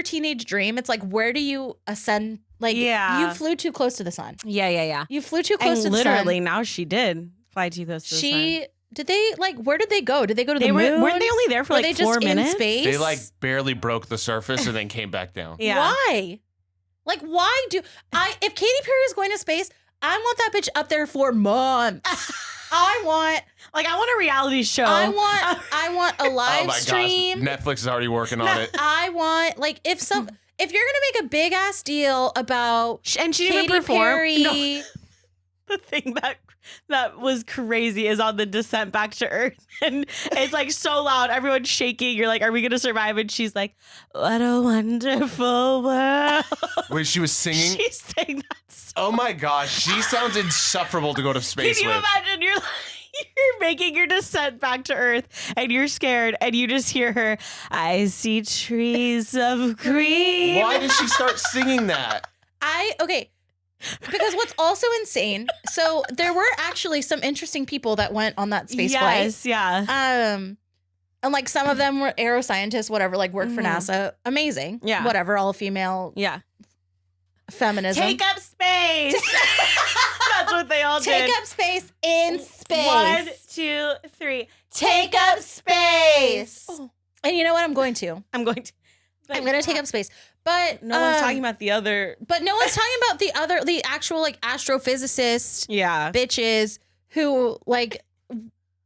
Teenage Dream, it's like, where do you ascend? Like, you flew too close to the sun. Yeah. You flew too close to the sun. Literally, now she did fly too close to the sun. Did they, like, where did they go? Did they go to the moon? Weren't they only there for like 4 minutes? In space? They like barely broke the surface and then came back down. Yeah. Why? Like, why do if Katy Perry is going to space, I want that bitch up there for months. I want a reality show. I want a live stream. Gosh, Netflix is already working on it. I want, like, if you're gonna make a big ass deal about and she didn't Katy even perform. Perry, No. The thing that was crazy is on the descent back to Earth, and it's like so loud, everyone's shaking. You're like, are we gonna survive? And she's like, what a wonderful world. Wait, she was singing? She sang that song. Oh my gosh, she sounds insufferable to go to space Can you with. imagine? You're making your descent back to Earth, and you're scared, and you just hear her, I see trees of green. Why did she start singing that? Okay. Because what's also insane, so there were actually some interesting people that went on that space flight. Yeah. And like some of them were aeroscientists, whatever, like worked for NASA. Amazing. Yeah. Whatever, all female. Yeah. Feminism. Take up space. That's what they all did. Take up space in space. 1, 2, 3. Take up space. Oh. And you know what? I'm going to take up space. But no one's talking about the other. But no one's talking about the actual like astrophysicists, bitches who like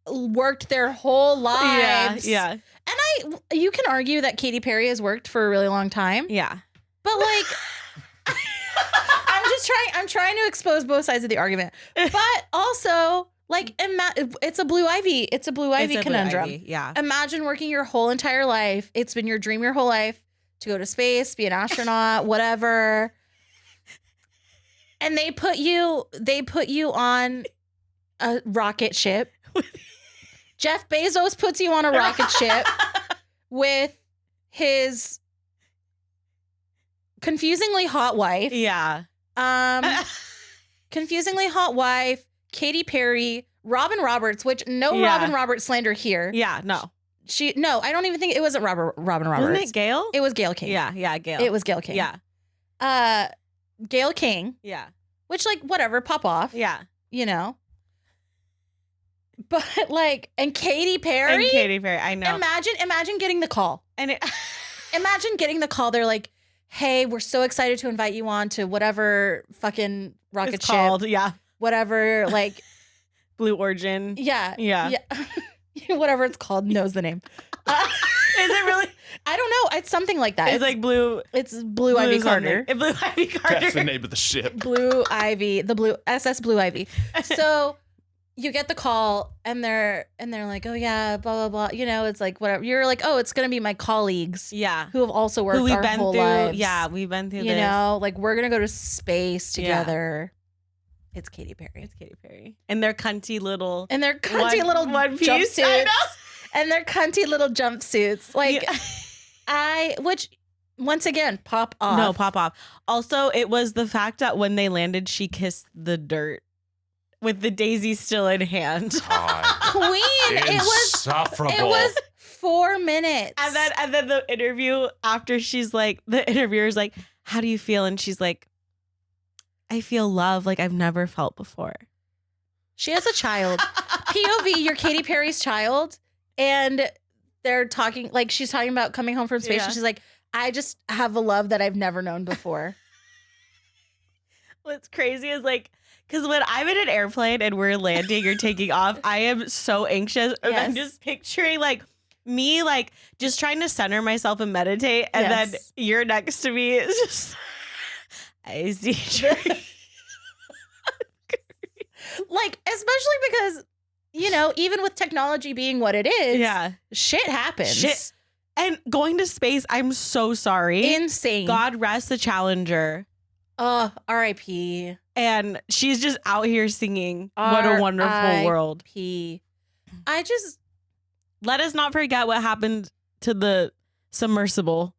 worked their whole lives. Yeah. And you can argue that Katy Perry has worked for a really long time. Yeah. But like, I'm trying to expose both sides of the argument. But also, like, it's a Blue Ivy. It's a Blue Ivy conundrum. Blue Ivy, yeah. Imagine working your whole entire life. It's been your dream your whole life to go to space, be an astronaut, whatever. And they put you on a rocket ship. Jeff Bezos puts you on a rocket ship with his confusingly hot wife. Yeah. Confusingly hot wife, Katy Perry, Robin Roberts, which Robin Roberts slander here. Yeah, no. I don't even think it wasn't Robin Roberts. Wasn't it Gail? It was Gail King. Yeah, Gail. It was Gail King. Yeah. Gail King. Yeah. Which, like, whatever, pop off. Yeah. You know? But, like, and Katy Perry. I know. Imagine getting the call. Imagine getting the call. They're like, hey, we're so excited to invite you on to whatever fucking rocket it's ship. Called, yeah. Whatever, like. Blue Origin. Yeah. Yeah. Whatever it's called, knows the name. Is it really? I don't know. It's something like that. It's like Blue. It's Blue Ivy Carter. Blue Ivy Carter. That's the name of the ship. Blue Ivy, SS Blue Ivy. So you get the call and they're like, oh yeah, blah, blah, blah. You know, it's like whatever. You're like, oh, it's going to be my colleagues. Yeah. Who have also worked our whole lives. Yeah, we've been through this. You know, like we're going to go to space together. It's Katy Perry. And their cunty little one piece. Jumpsuits. And their cunty little jumpsuits. Like, which, once again, pop off. No, pop off. Also, it was the fact that when they landed, she kissed the dirt with the daisy still in hand. Queen. Insufferable. It was 4 minutes. And then the interview after, she's like, the interviewer's like, how do you feel? And she's like, I feel love like I've never felt before. She has a child. POV, you're Katy Perry's child. And they're talking, like, she's talking about coming home from space. Yeah. And she's like, I just have a love that I've never known before. What's crazy is like, because when I'm in an airplane and we're landing or taking off, I am so anxious. And I'm just picturing like me, like just trying to center myself and meditate. And then you're next to me. It's just, I see. Like, especially because, you know, even with technology being what it is, shit happens. Shit. And going to space, I'm so sorry. Insane. God rest the Challenger. R.I.P. And she's just out here singing What a Wonderful World. I just... Let us not forget what happened to the submersible.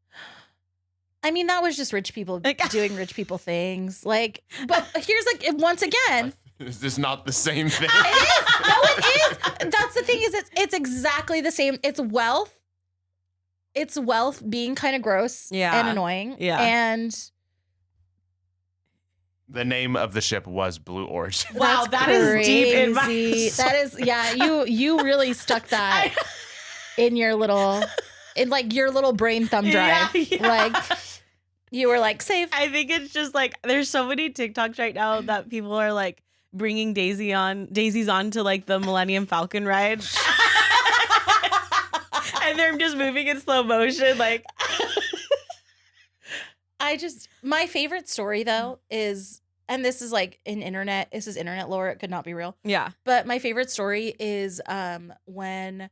I mean, that was just rich people doing rich people things. Like, but here's like, once again... Is this not the same thing? It is. No, it is. That's the thing is it's exactly the same. It's wealth. It's wealth being kind of gross and annoying. Yeah. And... The name of the ship was Blue Origin. Wow, that is deep in my soul. That is, you really stuck that in your little brain thumb drive. Yeah. Like, you were like, save. I think it's just like, there's so many TikToks right now that people are like bringing Daisies on to like the Millennium Falcon ride. And they're just moving in slow motion. Like, my favorite story though is, and this is like this is internet lore, it could not be real. Yeah. But my favorite story is when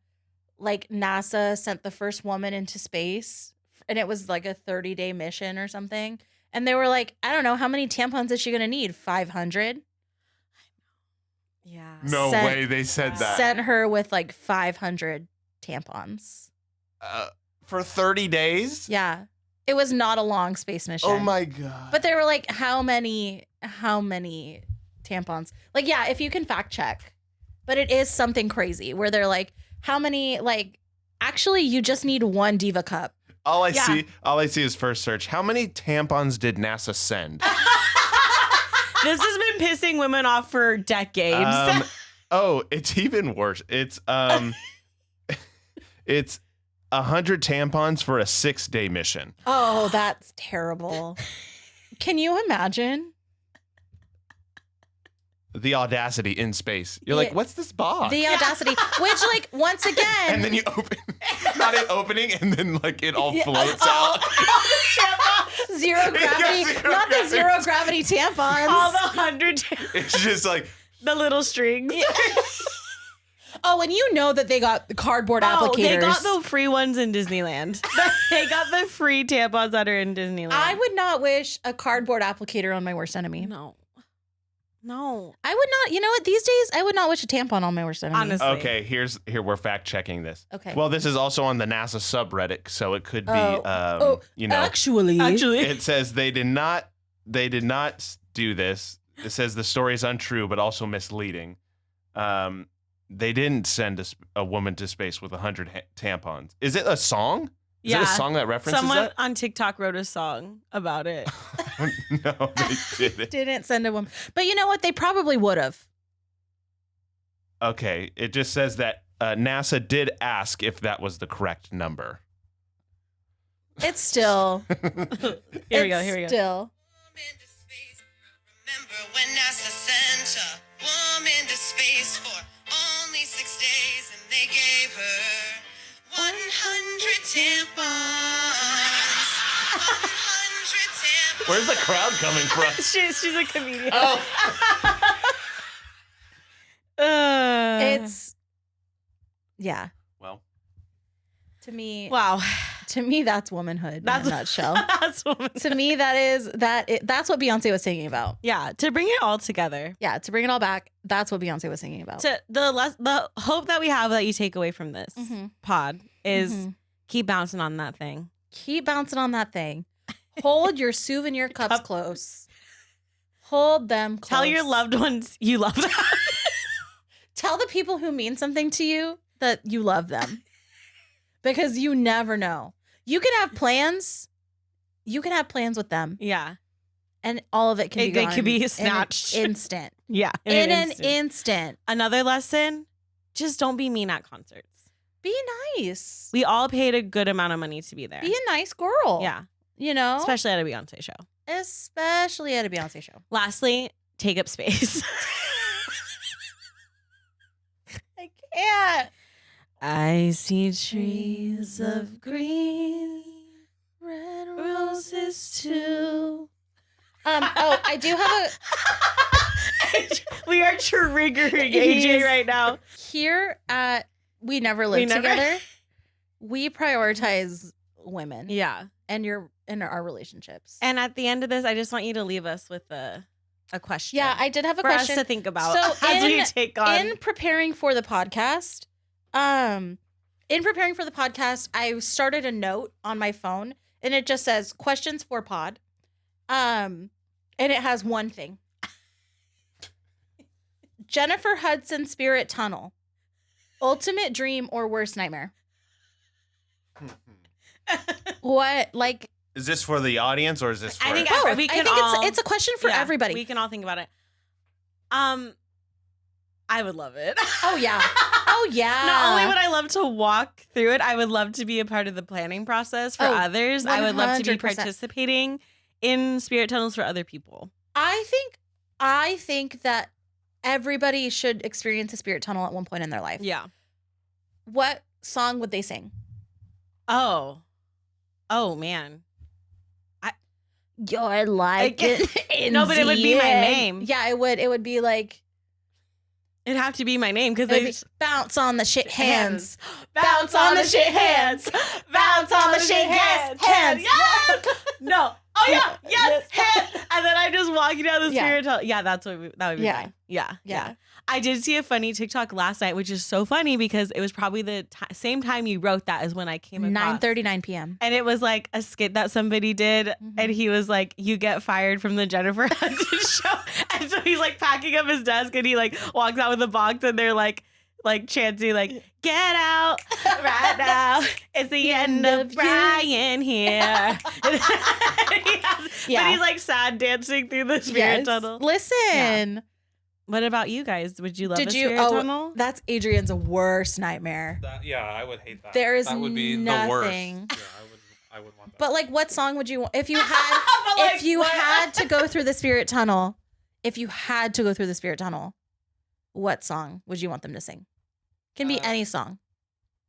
like NASA sent the first woman into space and it was like a 30-day mission or something. And they were like, I don't know, how many tampons is she going to need? 500? Yeah. No way they said that. Sent her with like 500 tampons. For 30 days? Yeah. It was not a long space mission. Oh my God. But they were like, how many tampons? Like, yeah, if you can fact check. But it is something crazy where they're like, how many, like, actually you just need one Diva cup. All I see is first search. How many tampons did NASA send? This has been pissing women off for decades. It's even worse. It's 100 tampons for a 6-day mission. Oh, that's terrible. Can you imagine? The audacity in space. You're like, what's this box? The audacity, which like once again. And then you open, not an opening, and then like it all floats out. Zero gravity, not the zero gravity tampons. All the 100 tampons. It's just like the little strings. Yeah. Oh, and you know that they got cardboard applicators. They got the free ones in Disneyland. They got the free tampons that are in Disneyland. I would not wish a cardboard applicator on my worst enemy. No. I would not. You know what? These days, I would not wish a tampon on my worst enemy. Honestly. Okay, here we're fact checking this. Okay. Well, this is also on the NASA subreddit, so it could be Actually, it says they did not do this. It says the story is untrue but also misleading. They didn't send a woman to space with 100 tampons. Is it a song? Is it a song that references Someone on TikTok wrote a song about it. No, they didn't. Didn't send a woman. But you know what? They probably would have. Okay. It just says that NASA did ask if that was the correct number. It's still. Here we go. Still. Remember when NASA sent a woman to space for only 6 days and they gave her 100 tampons. 100 tampons. Where's the crowd coming from? She's a comedian. Oh. It's. Yeah. Well. To me. Wow. To me, that's womanhood in a nutshell. That's womanhood. To me, that's what Beyonce was singing about. Yeah, to bring it all together. Yeah, to bring it all back. That's what Beyonce was singing about. To the hope that we have that you take away from this pod is keep bouncing on that thing. Keep bouncing on that thing. Hold your souvenir cups close. Hold them close. Tell your loved ones you love them. Tell the people who mean something to you that you love them. Because you never know. You can have plans. You can have plans with them. Yeah. And all of it can be gone. It could be snatched. In an instant. Yeah. In an instant. Another lesson, just don't be mean at concerts. Be nice. We all paid a good amount of money to be there. Be a nice girl. Yeah. You know? Especially at a Beyonce show. Especially at a Beyonce show. Lastly, take up space. I can't. I see trees of green, Red roses too. I do have We are triggering AJ right now. here at We Never Lived Together. We prioritize women. Yeah. And our relationships. And at the end of this, I just want you to leave us with a question. Yeah, I did have a for question us to think about So as we take on. In preparing for the podcast, I started a note on my phone and it just says questions for pod. And it has one thing. Jennifer Hudson Spirit Tunnel. Ultimate dream or worst nightmare? What, like, Is this for the audience or is this for I think both. we I can think all, it's a question for everybody. We can all think about it. I would love it. Oh yeah. Oh yeah. Not only would I love to walk through it, I would love to be a part of the planning process for others. I would love to be 100%. participating in spirit tunnels for other people. I think that everybody should experience a spirit tunnel at one point in their life. Yeah. What song would they sing? Oh man. You're like No, but it would be my name. Yeah, it would. It would be like It'd have to be my name because it'd they be, bounce on the shit hands. bounce on the shit hands. Bounce on the shit hands. Hands. Yes. No. Oh yeah. Yes. Hands. And then I just walking down the Yeah. spirit tunnel. Yeah, that would be Yeah. mine. Yeah. Yeah. I did see a funny TikTok last night, which is so funny because it was probably the same time you wrote that as when I came across. 9:39 p.m. And it was like a skit that somebody did. And he was like, you get fired from the Jennifer Hudson show. And so he's like packing up his desk and he like walks out with a box and they're like chanting like, get out right now. It's the end of Brian here. But he's like sad dancing through the spirit tunnel. Listen. What about you guys? Would you love a Did you? spirit tunnel? That's Adrian's worst nightmare. I would hate that. There is that would be the worst. nothing. Yeah, I would want that. But like, what song would you want if you had if you had to go through the spirit tunnel? If you had to go through the spirit tunnel, what song would you want them to sing? Can be any song.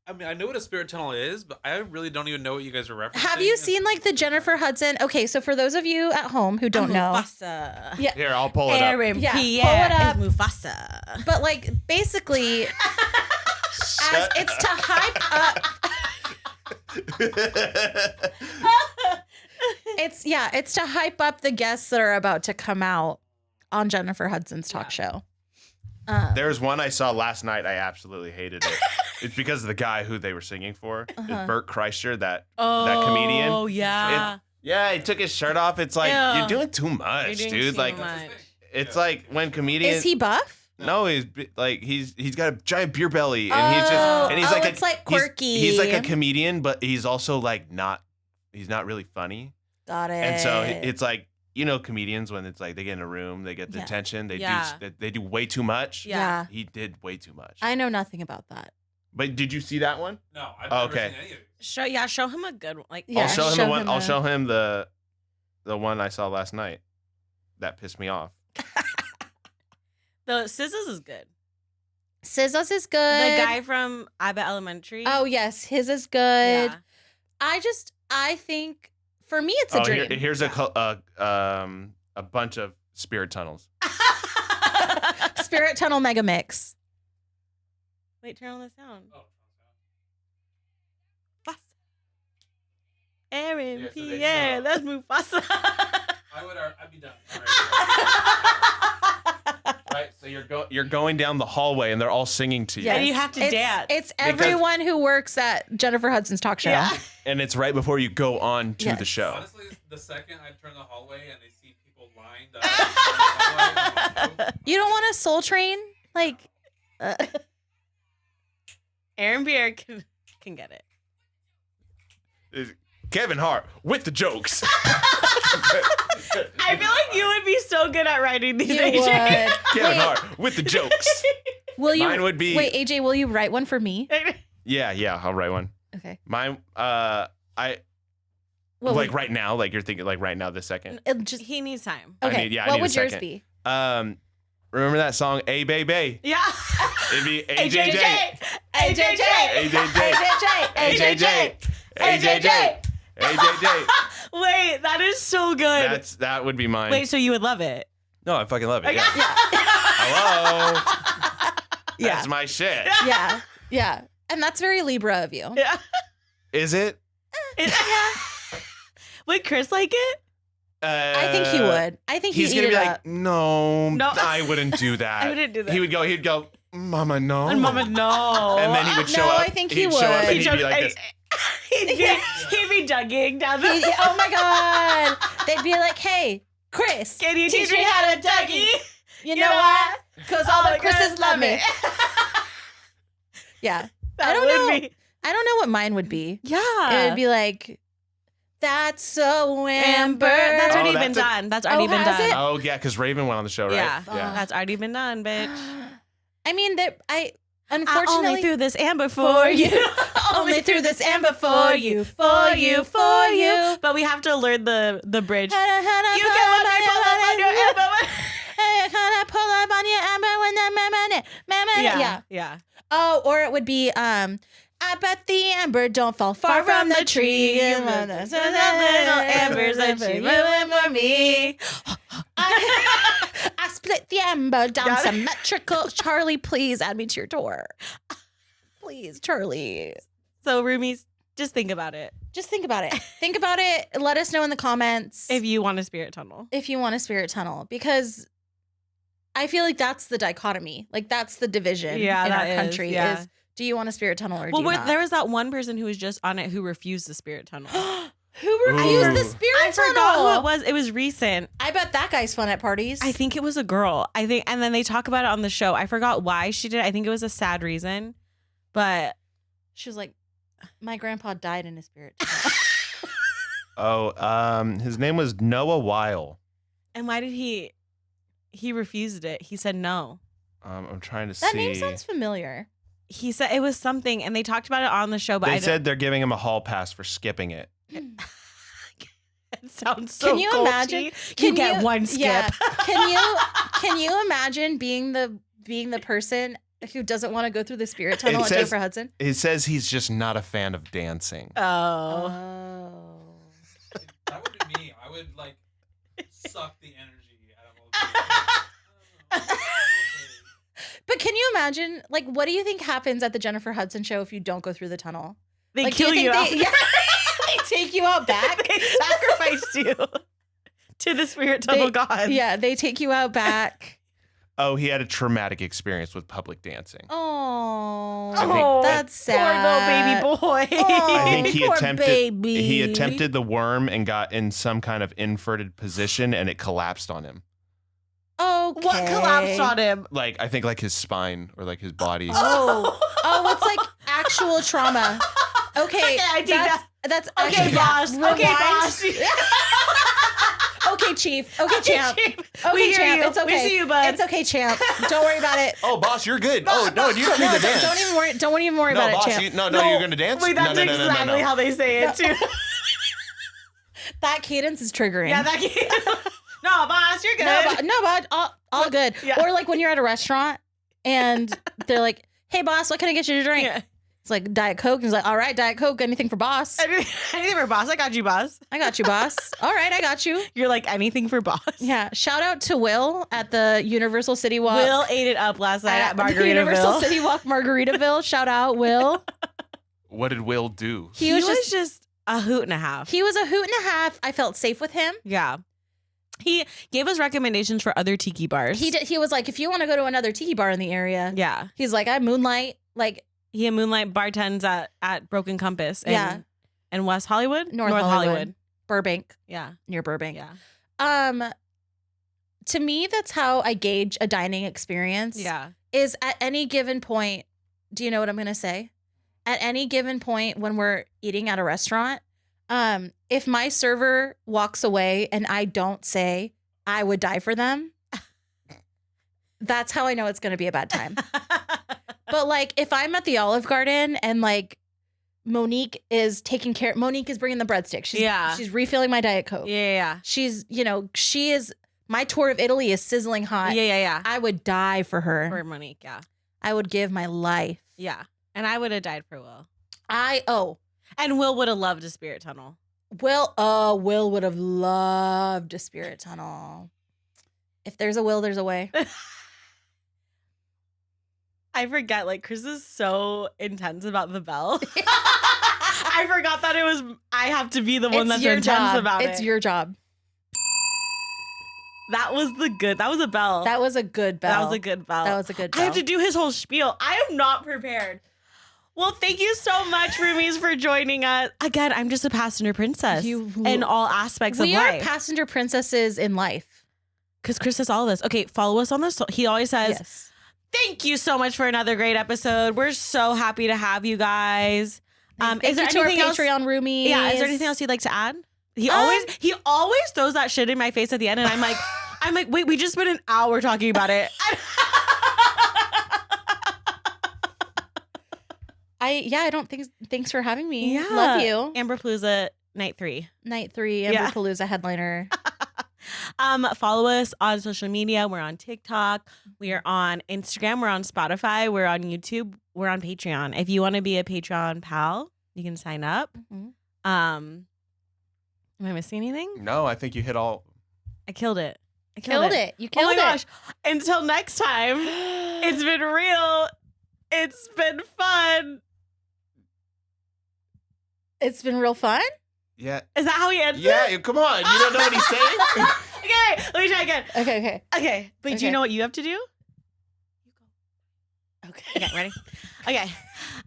I mean, I know what a spirit tunnel is, but I really don't even know what you guys are referencing. Have you seen like the Jennifer Hudson? Okay, so for those of you at home who don't know, Mufasa. yeah, Here, I'll pull it up. Aaron Yeah, Pierre pull it up. is Mufasa. but like basically, as it's to hype up. It's to hype up the guests that are about to come out on Jennifer Hudson's talk show. There's one I saw last night. I absolutely hated it. It's because of the guy who they were singing for. It's Bert Kreischer, that comedian. Oh yeah. Yeah, he took his shirt off. It's like, Ew. you're doing too much, You're doing dude. too Like, much. it's like when comedians. Is he buff? No, he's got a giant beer belly, and he's like it's like he's- quirky. He's like a comedian, but he's also like not. He's not really funny, Got it. and so it's like, you know, comedians when it's like they get in a room, they get the Yeah. attention, they Yeah. do way too much. Yeah. He did way too much. I know nothing about that. But did you see that one? No, I've Oh, never okay. seen any of these. Show him a good one. Like Yeah, I'll show him show the one. him I'll a- show him the one I saw last night. That pissed me off. the Scissors is good. SZA's is good. The guy from Abbott Elementary. Oh yes, his is good. Yeah. I think for me it's a dream. Here's a bunch of spirit tunnels. Spirit Tunnel Mega Mix. Wait, turn on the sound. Oh. Mufasa. Aaron Yeah, so they Pierre, know. that's Mufasa. I'd be done. Right. So you're going down the hallway, and they're all singing to you. Yeah. And you have to dance. It's everyone who works at Jennifer Hudson's talk show. Yeah. And it's right before you go on to Yes. the show. Honestly, the second I turn the hallway and they see people lined up, in the hallway, I'm like, You don't want a Soul Train? Like Aaron Pierre can get it. Kevin Hart with the jokes. I feel like you would be so good at writing these, you AJ. would. Kevin Hart with the jokes. Will you Mine would be- Wait, AJ, will you write one for me? Yeah, I'll write one. Okay. Mine, What like would- right now, like you're thinking like right now this second. He needs time. I Okay. need- I what need a would yours second. be? Remember that song, A Baby? Yeah. It'd be AJJ. AJJ. AJJ. AJJ. AJJ. Wait, that is so good. That would be mine. Wait, so you would love it? No, I fucking love it. Yeah. Yeah. Hello. Yeah. That's my shit. Yeah. Yeah. And that's very Libra of you. Yeah. Is it? Would Chris like it? I think he would. I think He's he'd gonna eat be it like, up. no, No. I wouldn't do that. I wouldn't do that. He'd go, Mama, no. And Mama, no. And then he would show No, up. I think he he'd show up would. and he'd be like this. he'd be dugging down the. Oh my God. They'd be like, hey, Chris, Can you teach me how to Dougie? you know why? Because all the Chris's love me. Yeah. I don't know. I don't know what mine would be. Yeah. It would be like, that's so Amber. That's Oh, already that's been a- done. That's already been has done. it? Oh, yeah, because Raven went on the show, right? Yeah. Yeah. That's already been done, bitch. I mean, that I I unfortunately only threw this amber for you. only threw this amber for you, for you. But we have to learn the bridge. You You can let me pull up on your amber. pull up on your amber when Yeah. Yeah. Oh, or it would be I bet the amber don't fall far from the tree. Little ambers that you ruined for me. I split the amber down Got it. symmetrical. Charlie, please add me to your tour. Please, Charlie. So, roomies, just think about it. Just think about it. Think about it. Let us know in the comments If you want a spirit tunnel. if you want a spirit tunnel, because I feel like that's the dichotomy. Like that's the division in that our is, country yeah. is do you want a spirit tunnel or Well, do you not? there was that one person who was just on it who refused the spirit tunnel. Who refused the Ooh. spirit I tunnel? forgot who it was. It was recent. I bet that guy's fun at parties. I think it was a girl. And then they talk about it on the show. I forgot why she did it. I think it was a sad reason. But She was like, my grandpa died in a spirit tunnel. His name was Noah Weil. and why did he refused it? He said no. I'm trying to That see. name sounds familiar. He said it was something, and they talked about it on the show. But They I said they're giving him a hall pass for skipping it. it sounds so. Can you culty. imagine? You Can get one skip. Yeah. Can you imagine being the person who doesn't want to go through the spirit tunnel at says- Jennifer Hudson? It says he's just not a fan of dancing. Oh. That would be me. I would like suck the energy out of all. But can you imagine, like, what do you think happens at the Jennifer Hudson show if you don't go through the tunnel? They Like, do kill you. think out. they take you out back. They sacrificed you to the spirit tunnel gods. Yeah, they take you out back. Oh, he had a traumatic experience with public dancing. Oh, I think that's sad. Poor little baby boy. Oh, I think he poor attempted baby. he attempted the worm and got in some kind of inverted position and it collapsed on him. Okay. What collapsed on him? Like I think like his spine or like his body. Oh, it's like actual trauma. Okay, I take that's Okay, actually, boss. yeah, Okay, rewind. boss. Okay, chief. Okay, champ. Chief. Okay, We hear champ. you. It's okay. We see you, bud. It's okay, champ. Don't worry about it. Oh, boss, you're good. Oh no, you don't need to dance. Don't even worry. Don't even worry No, about boss, it, champ. you're gonna dance. Wait, that's no, exactly how they say it too. That cadence is triggering. Yeah, that No, boss, you're good. No, bud. All good. Yeah. Or like when you're at a restaurant and they're like, "Hey, boss, what can I get you to drink?" Yeah. It's like Diet Coke. And he's like, "All right, Diet Coke. Anything for boss? Anything for boss. I got you, boss. I got you, boss. All right, I got you." You're like anything for boss. Yeah. Shout out to Will at the Universal City Walk. Will ate it up last night at the Universal Margaritaville. City Walk, Margaritaville. Shout out, Will. What did Will do? He was just a hoot and a half. He was a hoot and a half. I felt safe with him. Yeah. He gave us recommendations for other tiki bars. He did. He was like, if you want to go to another tiki bar in the area, Yeah. he's like, I moonlight. Like, He and Moonlight bartends at Broken Compass in West Hollywood? North Hollywood. Burbank, Yeah. near Burbank. Yeah. To me, that's how I gauge a dining experience. Yeah. Is at any given point, do you know what I'm going to say? At any given point when we're eating at a restaurant, if my server walks away and I don't say, I would die for them, that's how I know it's going to be a bad time. But like, if I'm at the Olive Garden and like Monique is bringing the breadsticks. She's refilling my Diet Coke. Yeah. She's, she is, my tour of Italy is sizzling hot. Yeah. I would die for her. For Monique, yeah. I would give my life. Yeah. And I would have died for Will. And Will would have loved a spirit tunnel. Will would have loved a spirit tunnel. If there's a will, there's a way. I forget, like, Chris is so intense about the bell. I forgot that I have to be the one that's intense about it. It's your job. That was a bell. That was a good bell. That was a good bell. I have to do his whole spiel. I am not prepared. Well, thank you so much, roomies, for joining us. Again, I'm just a passenger princess in all aspects of life. We are passenger princesses in life. Because Chris does all this. Okay, follow us on this. He always says, yes. Thank you so much for another great episode. We're so happy to have you guys. Thank you to our Patreon roomies. Yeah, is there anything else you'd like to add? He always throws that shit in my face at the end, and I'm like, wait, we just spent an hour talking about it. I don't think. Thanks for having me. Yeah. Love you. Amberpalooza night 3. Amberpalooza headliner. Follow us on social media. We're on TikTok. We are on Instagram. We're on Spotify. We're on YouTube. We're on Patreon. If you want to be a Patreon pal, you can sign up. Mm-hmm. Am I missing anything? No, I think you hit all. I killed it. You killed it. Oh my gosh. Until next time, it's been real. It's been fun. It's been real fun? Yeah. Is that how he ends it? Yeah, come on. You don't know what he's saying? Okay, let me try again. Okay. But do you know what you have to do? Okay, ready? Okay.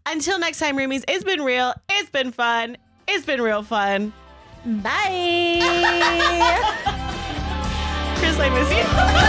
Until next time, roomies, it's been real. It's been fun. It's been real fun. Bye. Chris, I miss you.